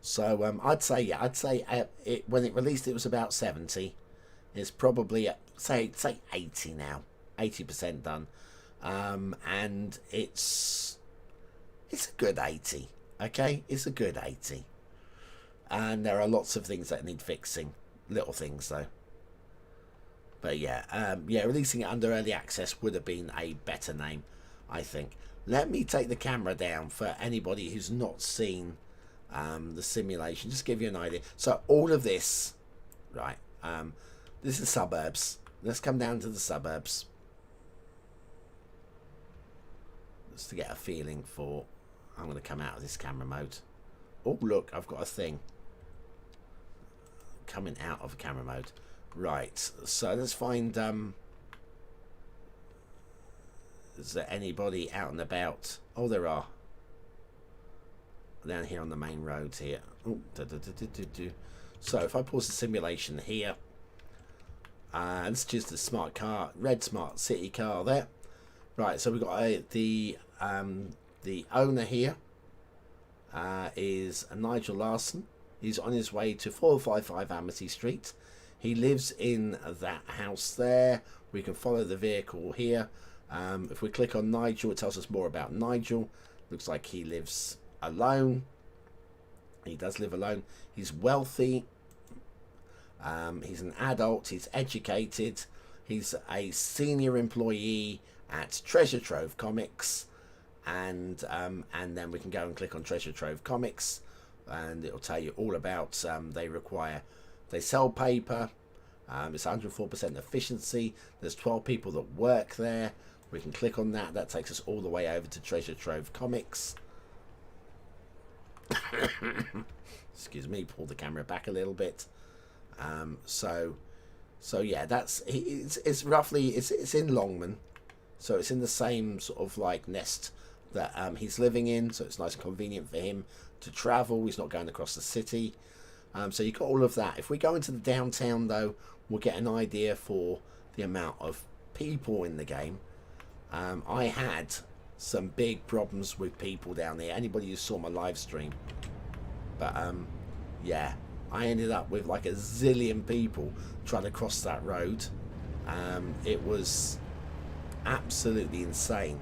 So I'd say when it released, it was about 70. It's probably at, say 80 now, 80% done, and it's a good 80. Okay, it's a good 80, and there are lots of things that need fixing, little things though. But yeah, releasing it under early access would have been a better name, I think. Let me take the camera down for anybody who's not seen the simulation, just give you an idea. So all of this, right, this is suburbs. Let's come down to the suburbs just to get a feeling for. I'm going to come out of this camera mode. Oh look, I've got a thing coming out of camera mode. Right, so let's find is there anybody out and about? Oh, there are. Down here on the main roads here. Oh, so if I pause the simulation here, let's choose the smart car, red smart city car there. Right, so we've got the owner here is Nigel Larson. He's on his way to 455 Amity Street. He lives in that house there. We can follow the vehicle here. If we click on Nigel, it tells us more about Nigel. Looks like he lives alone. He does live alone. He's wealthy. He's an adult. He's educated. He's a senior employee at Treasure Trove Comics. And then we can go and click on Treasure Trove Comics, and it'll tell you all about they sell paper. It's 104% efficiency. There's 12 people that work there. We can click on that. That takes us all the way over to Treasure Trove Comics. Excuse me, pull the camera back a little bit. So yeah, it's roughly it's in Longman, so it's in the same sort of like nest that he's living in, so it's nice and convenient for him to travel. He's not going across the city. So you've got all of that. If we go into the downtown, though, we'll get an idea for the amount of people in the game. I had some big problems with people down there. Anybody who saw my live stream. But, yeah, I ended up with like a zillion people trying to cross that road. It was absolutely insane.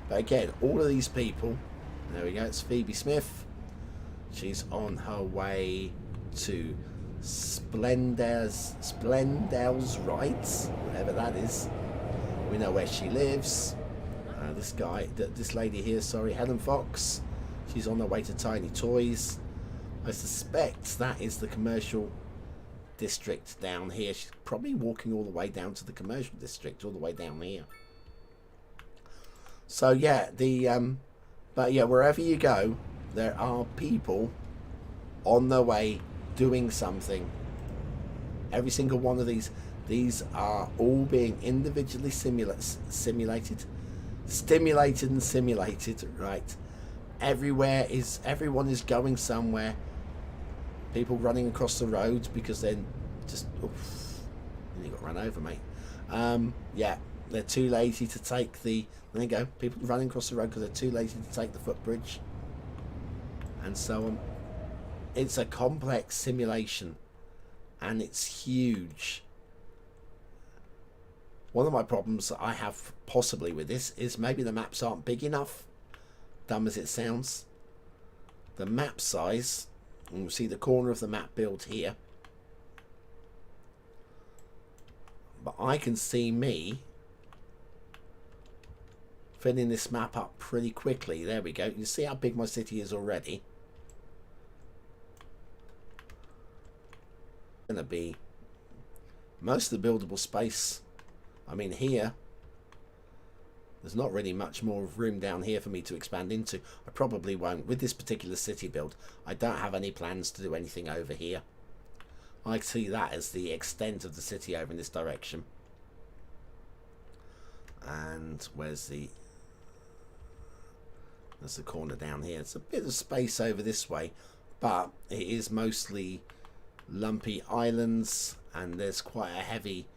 But again, all of these people, there we go, it's Phoebe Smith. She's on her way to Splendell's Rights, whatever that is. We know where she lives. This lady here, sorry, Helen Fox. She's on her way to Tiny Toys. I suspect that is the commercial district down here. She's probably walking all the way down to the commercial district, all the way down here. So yeah, but yeah, wherever you go, there are people on their way doing something. Every single one of these are all being individually stimulated and simulated, right? Everyone is going somewhere. People running across the road because they're just, oof, you got run over, mate. Yeah, they're too lazy to take the, there you go, people running across the road because they're too lazy to take the footbridge, and so on. It's a complex simulation, and it's huge. One of my problems that I have possibly with this is maybe the maps aren't big enough, dumb as it sounds. The map size, and you'll see the corner of the map build here, but I can see me filling this map up pretty quickly. There we go. You see how big my city is already. Going to be most of the buildable space. I mean, here there's not really much more room down here for me to expand into. I probably won't with this particular city build. I don't have any plans to do anything over here. I see that as the extent of the city over in this direction. And there's the corner down here. It's a bit of space over this way, but it is mostly lumpy islands, and there's quite a heavy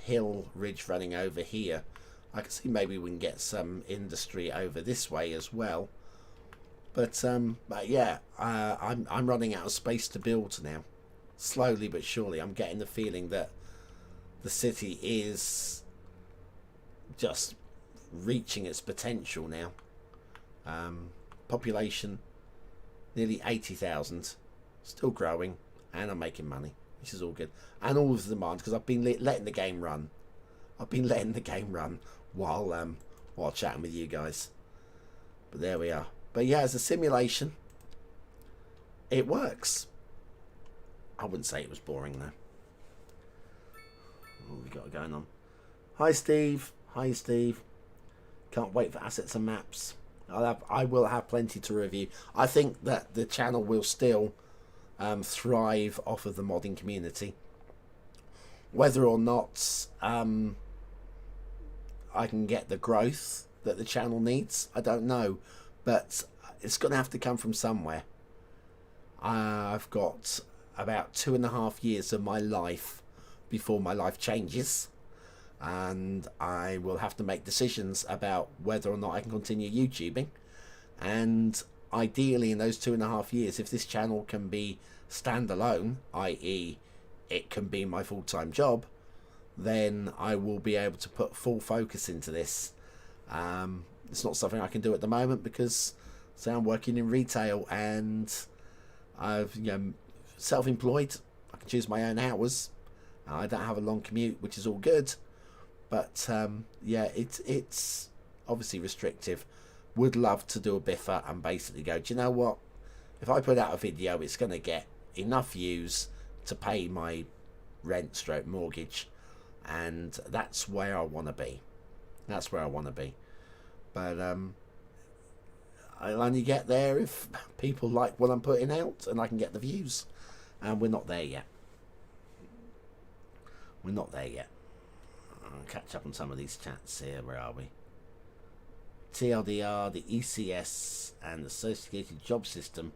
hill ridge running over here. I can see maybe we can get some industry over this way as well, but yeah, I'm running out of space to build now. Slowly but surely, I'm getting the feeling that the city is just reaching its potential now. Population nearly 80,000, still growing, and I'm making money, which is all good. And all of the demand, because I've been letting the game run. I've been letting the game run while chatting with you guys. But there we are. But yeah, as a simulation, it works. I wouldn't say it was boring though. What have we got going on? Hi Steve. Hi Steve. Can't wait for assets and maps. I will have plenty to review. I think that the channel will still thrive off of the modding community. Whether or not I can get the growth that the channel needs, I don't know, but it's going to have to come from somewhere. I've got about 2.5 years of my life before my life changes, and I will have to make decisions about whether or not I can continue YouTubing. And ideally in those 2.5 years, if this channel can be standalone, i.e. it can be my full-time job, then I will be able to put full focus into this. It's not something I can do at the moment because, say, I'm working in retail and I've, self-employed. I can choose my own hours. I don't have a long commute, which is all good. But yeah, it's obviously restrictive. Would love to do a biffer and basically go, do you know what? If I put out a video, it's going to get enough views to pay my rent stroke mortgage, and that's where I want to be. That's where I want to be. But I'll only get there if people like what I'm putting out and I can get the views, and we're not there yet. We're not there yet. I'll catch up on some of these chats here. Where are we? TLDR, the ECS, and associated job system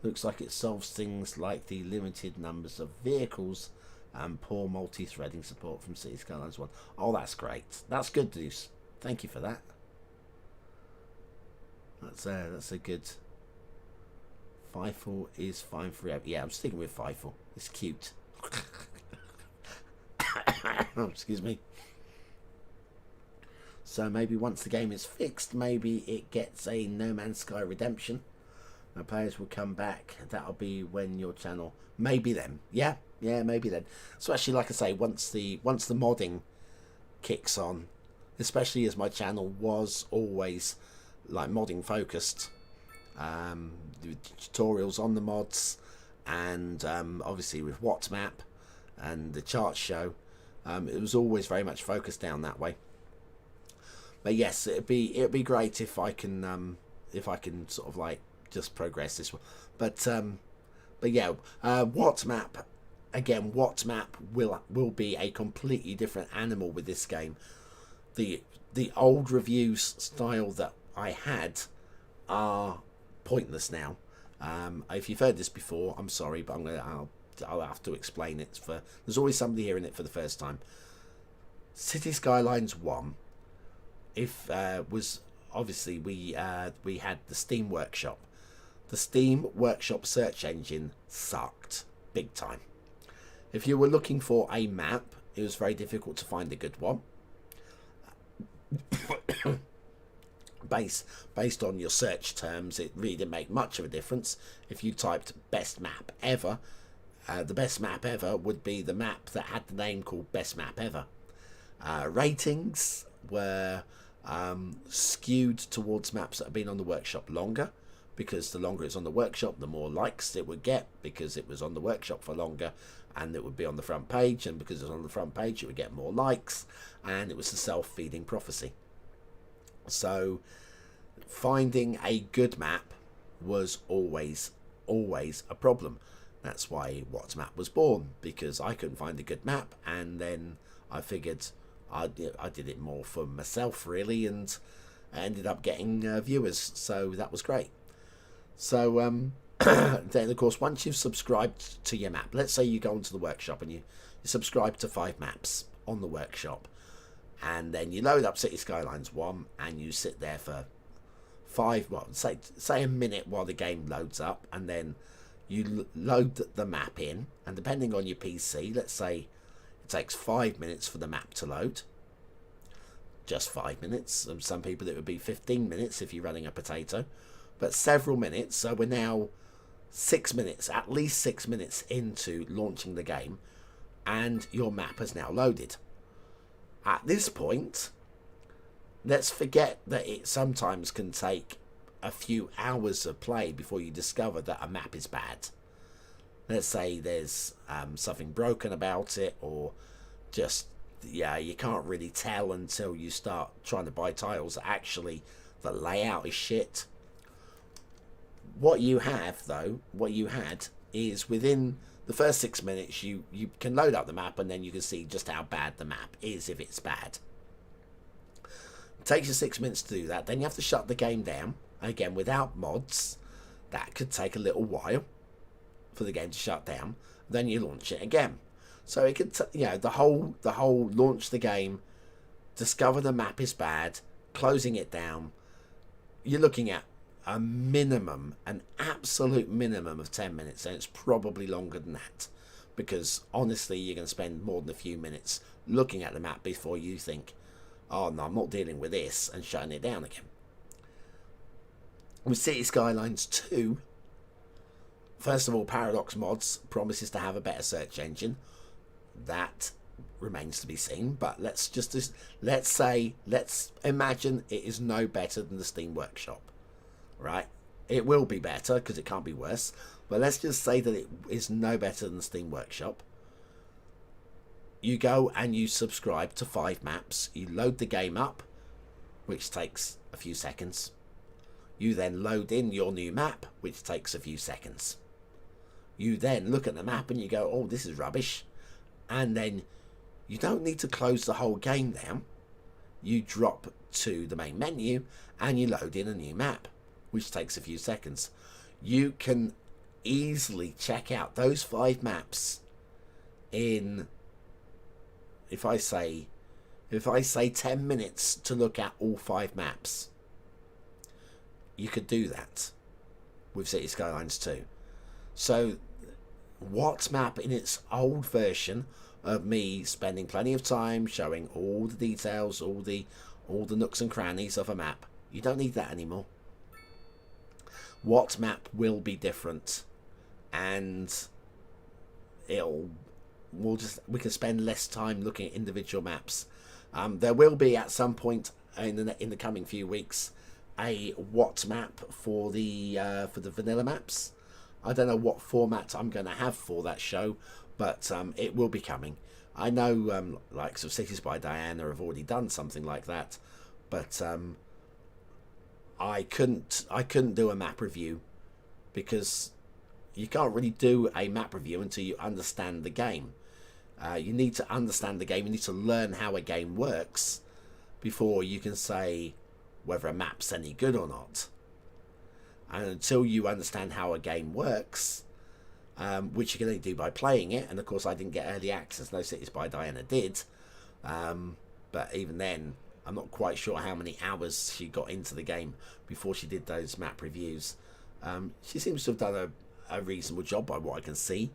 looks like it solves things like the limited numbers of vehicles and poor multi-threading support from Cities Skylines 1. Oh, that's great. That's good news. Thank you for that. That's a good... Fifle is fine for... Yeah, I'm sticking with Fifle. It's cute. Oh, excuse me. So maybe once the game is fixed, maybe it gets a No Man's Sky redemption. My players will come back. That'll be when your channel... Maybe then. Yeah, maybe then. So actually, like I say, once the modding kicks on, especially as my channel was always like modding focused, the tutorials on the mods, and obviously with WhatsMap and the chart show, it was always very much focused down that way. But yes, it'd be great if I can sort of like just progress this one. But yeah, WhatsMap again. WhatsMap will be a completely different animal with this game. The old reviews style that I had are pointless now. If you've heard this before, I'm sorry, but I'll have to explain it. There's always somebody hearing it for the first time. Cities Skylines 1, was obviously we had the Steam Workshop. The Steam Workshop search engine sucked big time. If you were looking for a map, it was very difficult to find a good one. Based on your search terms, it really didn't make much of a difference. If you typed best map ever, the best map ever would be the map that had the name called best map ever. Ratings were skewed towards maps that have been on the workshop longer, because the longer it's on the workshop, the more likes it would get, because it was on the workshop for longer, and it would be on the front page, and because it was on the front page, it would get more likes, and it was a self-feeding prophecy. So finding a good map was always a problem. That's why WhatsMap was born, because I couldn't find a good map, and then I figured I did it more for myself really, and I ended up getting viewers, so that was great. So then of course, once you've subscribed to your map, let's say you go into the workshop and you subscribe to 5 maps on the workshop, and then you load up Cities Skylines 1 and you sit there for say a minute while the game loads up, and then you load the map in, and depending on your PC, let's say it takes 5 minutes for the map to load. Just 5 minutes. Some people it would be 15 minutes if you're running a potato, but several minutes. So we're now 6 minutes, at least 6 minutes into launching the game, and your map has now loaded. At this point, let's forget that it sometimes can take a few hours of play before you discover that a map is bad. Let's say there's something broken about it, or just, yeah, you can't really tell until you start trying to buy tiles that actually the layout is shit. What you had is within the first 6 minutes, you can load up the map, and then you can see just how bad the map is if it's bad. It takes you 6 minutes to do that. Then you have to shut the game down. Again, without mods, that could take a little while for the game to shut down. Then you launch it again. So it could, the whole launch the game, discover the map is bad, closing it down. You're looking at a minimum, an absolute minimum of 10 minutes, and it's probably longer than that, because honestly you're going to spend more than a few minutes looking at the map before you think, oh no, I'm not dealing with this, and shutting it down again. With Cities Skylines 2, first of all, Paradox Mods promises to have a better search engine. That remains to be seen, but let's imagine it is no better than the Steam Workshop. Right, it will be better because it can't be worse, but let's just say that it is no better than the Steam Workshop. You go and you subscribe to 5 maps, you load the game up, which takes a few seconds. You then load in your new map, which takes a few seconds. You then look at the map and you go, oh, this is rubbish, and then you don't need to close the whole game down. You drop to the main menu and you load in a new map, which takes a few seconds. You can easily check out those 5 maps in, if I say 10 minutes to look at all 5 maps. You could do that with Cities Skylines 2. So what map in its old version of me spending plenty of time showing all the details, all the nooks and crannies of a map, you don't need that anymore. What map will be different, and we can spend less time looking at individual maps. There will be at some point in the coming few weeks a what map for the vanilla maps. I don't know what format I'm going to have for that show, but it will be coming. I know like so Cities by Diana have already done something like that, but I couldn't do a map review because you can't really do a map review until you understand the game. You need to understand the game. You need to learn how a game works before you can say whether a map's any good or not. And until you understand how a game works, which you can only do by playing it, and of course I didn't get early access, no Cities by Diana did, but even then I'm not quite sure how many hours she got into the game before she did those map reviews. She seems to have done a reasonable job by what I can see,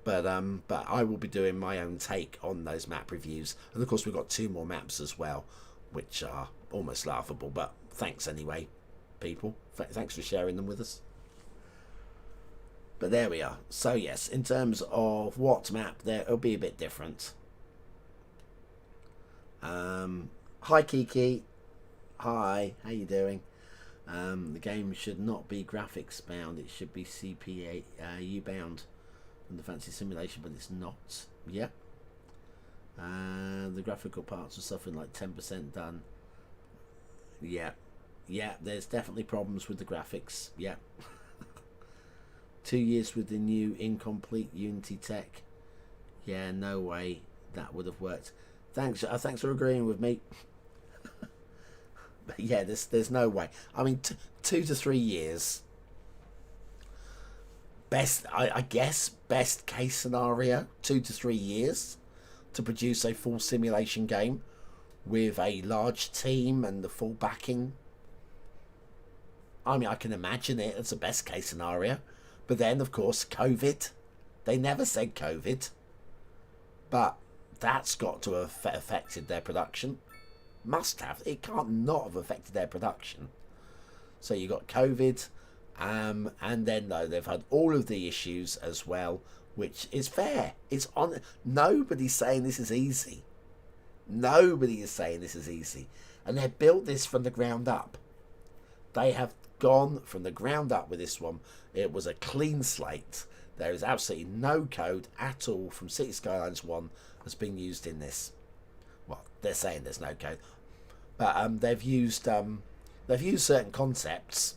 but I will be doing my own take on those map reviews, and of course we've got 2 more maps as well, which are almost laughable, but thanks anyway, people. Thanks for sharing them with us. But there we are. So yes, in terms of what map, there it'll be a bit different. Hi Kiki. Hi, how you doing? The game should not be graphics bound, it should be CPU bound from the fancy simulation, but it's not. Yep. The graphical parts are suffering like 10% done. Yeah. Yeah, there's definitely problems with the graphics. Yeah. 2 years with the new incomplete Unity tech. Yeah, no way that would have worked. Thanks for agreeing with me. But yeah, there's no way. I mean, 2 to 3 years. I guess best case scenario, 2 to 3 years to produce a full simulation game with a large team and the full backing. I mean, I can imagine it as a best case scenario. But then, of course, COVID. They never said COVID. But that's got to have affected their production. Must have. It can't not have affected their production. So you got COVID. And then, though, they've had all of the issues as well, which is fair. It's on. Nobody's saying this is easy. Nobody is saying this is easy. And they built this from the ground up. They have gone from the ground up with this one. It was a clean slate. There is absolutely no code at all from Cities Skylines 1 that's been used in this. Well, they're saying there's no code, but they've used certain concepts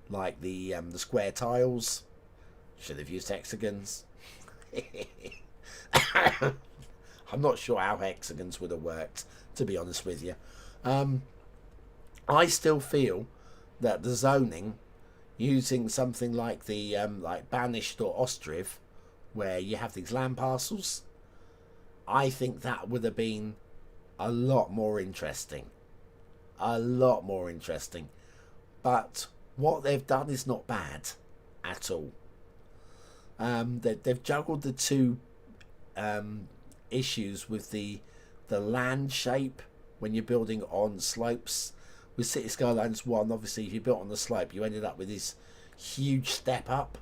like the square tiles. Should have used hexagons. I'm not sure how hexagons would have worked, to be honest with you. I still feel that the zoning, using something like the like Banished or Ostriv, where you have these land parcels, I think that would have been a lot more interesting. A lot more interesting. But what they've done is not bad at all. They've juggled the 2 issues with the land shape when you're building on slopes. With Cities Skylines 1, obviously, if you built on the slope, you ended up with this huge step up.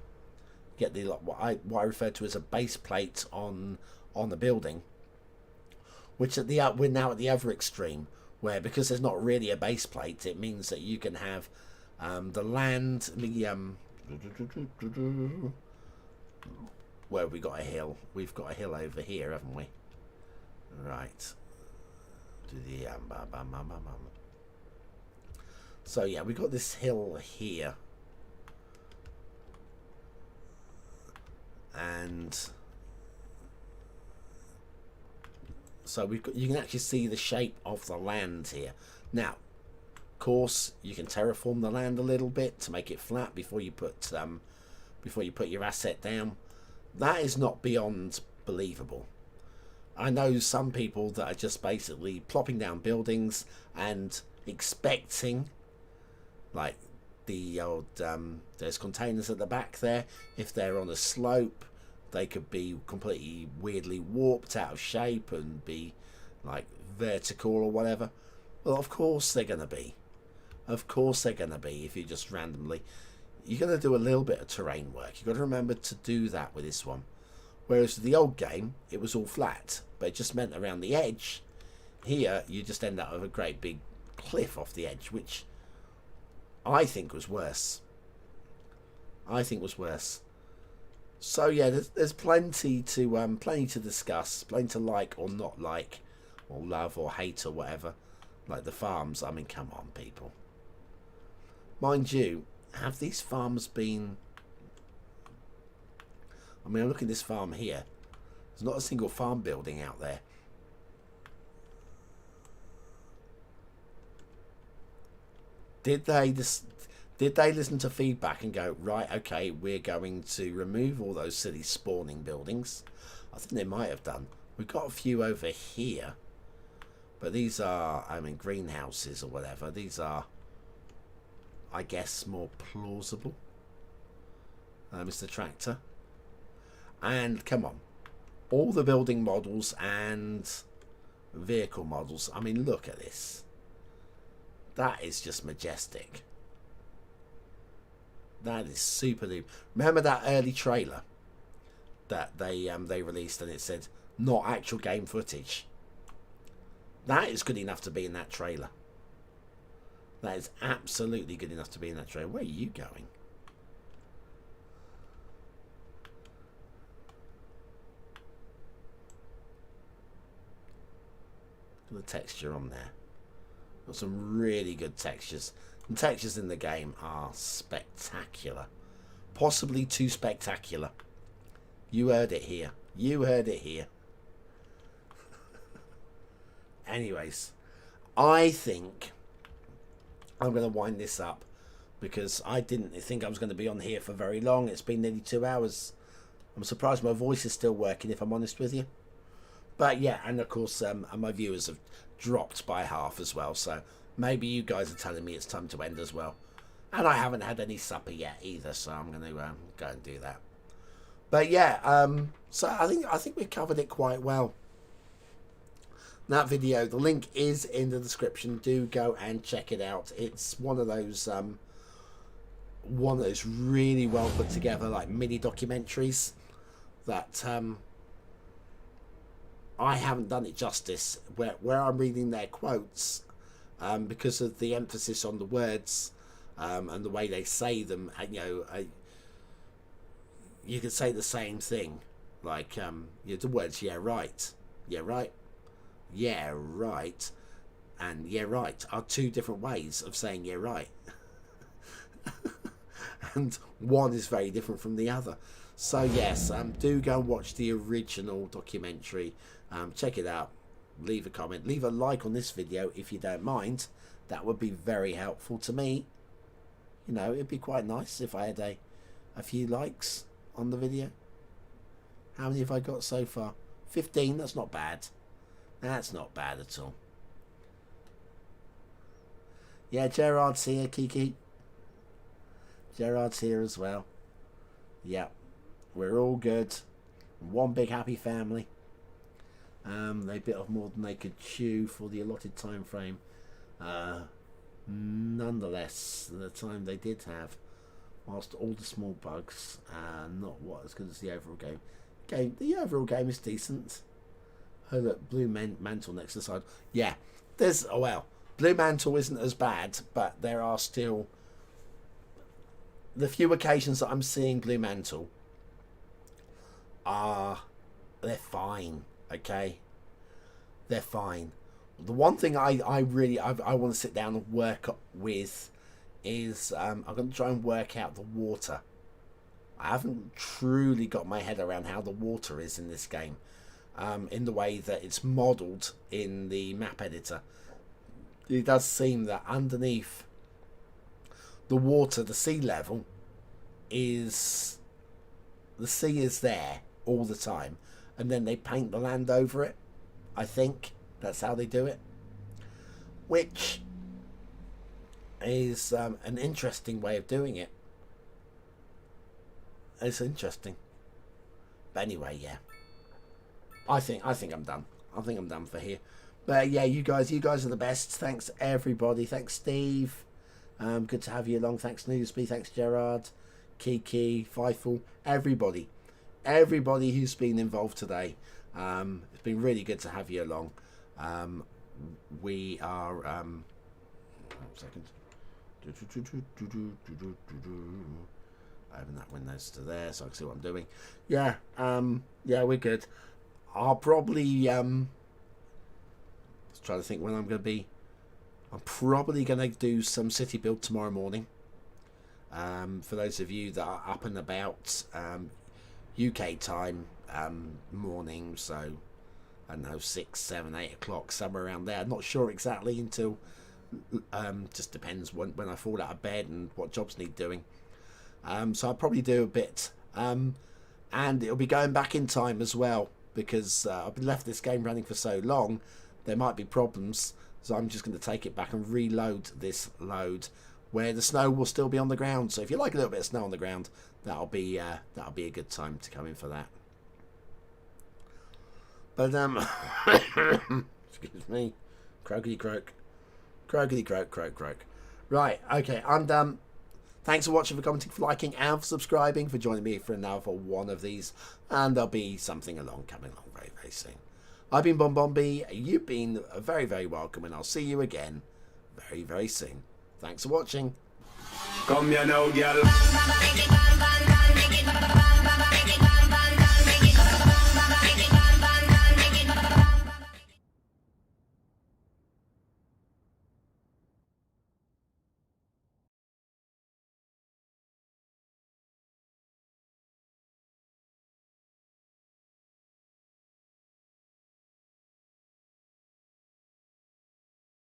You get the what I refer to as a base plate on the building, which we're now at the other extreme, where because there's not really a base plate, it means that you can have the land. Where we got a hill. We've got a hill over here, haven't we? Right. Do the So yeah, we got this hill here, and So you can actually see the shape of the land here. Now, of course, you can terraform the land a little bit to make it flat before you put your asset down. That is not beyond believable. I know some people that are just basically plopping down buildings and expecting, like the old there's containers at the back there. If they're on a slope, they could be completely weirdly warped out of shape and be like vertical or whatever. Well, of course they're going to be. Of course they're going to be if you just randomly... You're going to do a little bit of terrain work. You've got to remember to do that with this one. Whereas the old game, it was all flat, but it just meant around the edge. Here, you just end up with a great big cliff off the edge, which I think was worse. I think was worse. So yeah, there's plenty to discuss, plenty to like or not like, or love or hate or whatever. Like the farms. I mean, come on, people. Mind you, have these farms been... I mean, I'm looking at this farm here. There's not a single farm building out there. Did they listen to feedback and go, right, okay, we're going to remove all those silly spawning buildings? I think they might have done. We've got a few over here, but these are, I mean, greenhouses or whatever. These are, I guess, more plausible. Mr. Tractor. And come on, all the building models and vehicle models. I mean, look at this. That is just majestic. That is super duper. Remember that early trailer that they released and it said not actual game footage? That is good enough to be in that trailer. That is absolutely good enough to be in that trailer. Where are you going? The texture on there. Got some really good textures. The textures in the game are spectacular. Possibly too spectacular. You heard it here. You heard it here. Anyways, I think I'm going to wind this up because I didn't think I was going to be on here for very long. It's been nearly 2 hours. I'm surprised my voice is still working, if I'm honest with you. But yeah, and of course my viewers have dropped by half as well, so maybe you guys are telling me it's time to end as well. And I haven't had any supper yet either, so I'm going to go and do that. But yeah, so I think we covered it quite well. That video, the link is in the description. Do go and check it out. It's one of those really well put together like mini documentaries that I haven't done it justice where I'm reading their quotes because of the emphasis on the words and the way they say them. And, you know, you could say the same thing, like the words "yeah right," "yeah right," "yeah right," and "yeah right" are two different ways of saying "yeah right," and one is very different from the other. So yes, do go and watch the original documentary. Check it out. Leave a comment. Leave a like on this video if you don't mind. That would be very helpful to me. You know, it'd be quite nice if I had a few likes on the video. How many have I got so far? 15. That's not bad. That's not bad at all. Yeah, Gerard's here, Kiki. Gerard's here as well. Yeah. We're all good. One big happy family. They bit off more than they could chew for the allotted time frame. Nonetheless, the time they did have, whilst all the small bugs are not what as good as the overall game. The overall game is decent. Oh look, Blue Mantle next to the side. Yeah, there's Blue Mantle isn't as bad, but there are still the few occasions that I'm seeing Blue Mantle. They're fine, okay? They're fine. The one thing I want to sit down and work with is I'm going to try and work out the water. I haven't truly got my head around how the water is in this game. in the way that it's modelled in the map editor. It does seem that underneath the water, the sea level is, the sea is there all the time, and then they paint the land over it. I think that's how they do it, which is an interesting way of doing it. It's interesting, but anyway, yeah. I think I'm done. I think I'm done for here. But yeah, you guys are the best. Thanks everybody. Thanks Steve. Good to have you along. Thanks Newsby. Thanks Gerard, Kiki, Feifel, everybody who's been involved today. It's been really good to have you along. We are one second. Open that windows to there so I can see what I'm doing. Yeah, yeah, we're good. I'll probably let's try to think when I'm going to be. I'm probably going to do some city build tomorrow morning. For those of you that are up and about, UK time morning, so I don't know, 6, 7, 8 o'clock, somewhere around there. I'm not sure exactly until just depends when I fall out of bed and what jobs need doing. So I'll probably do a bit, and it'll be going back in time as well, because I've been left this game running for so long. There might be problems, so I'm just going to take it back and reload this load where the snow will still be on the ground. So if you like a little bit of snow on the ground, that'll be a good time to come in for that. But excuse me, croakity croak, croakity croak, croak croak. Right, okay, I'm done. Thanks for watching, for commenting, for liking, and for subscribing, for joining me for another one of these. And there'll be something coming along very, very soon. I've been BonBonB. You've been very, very welcome, and I'll see you again very, very soon. Thanks for watching. Come here now, girl.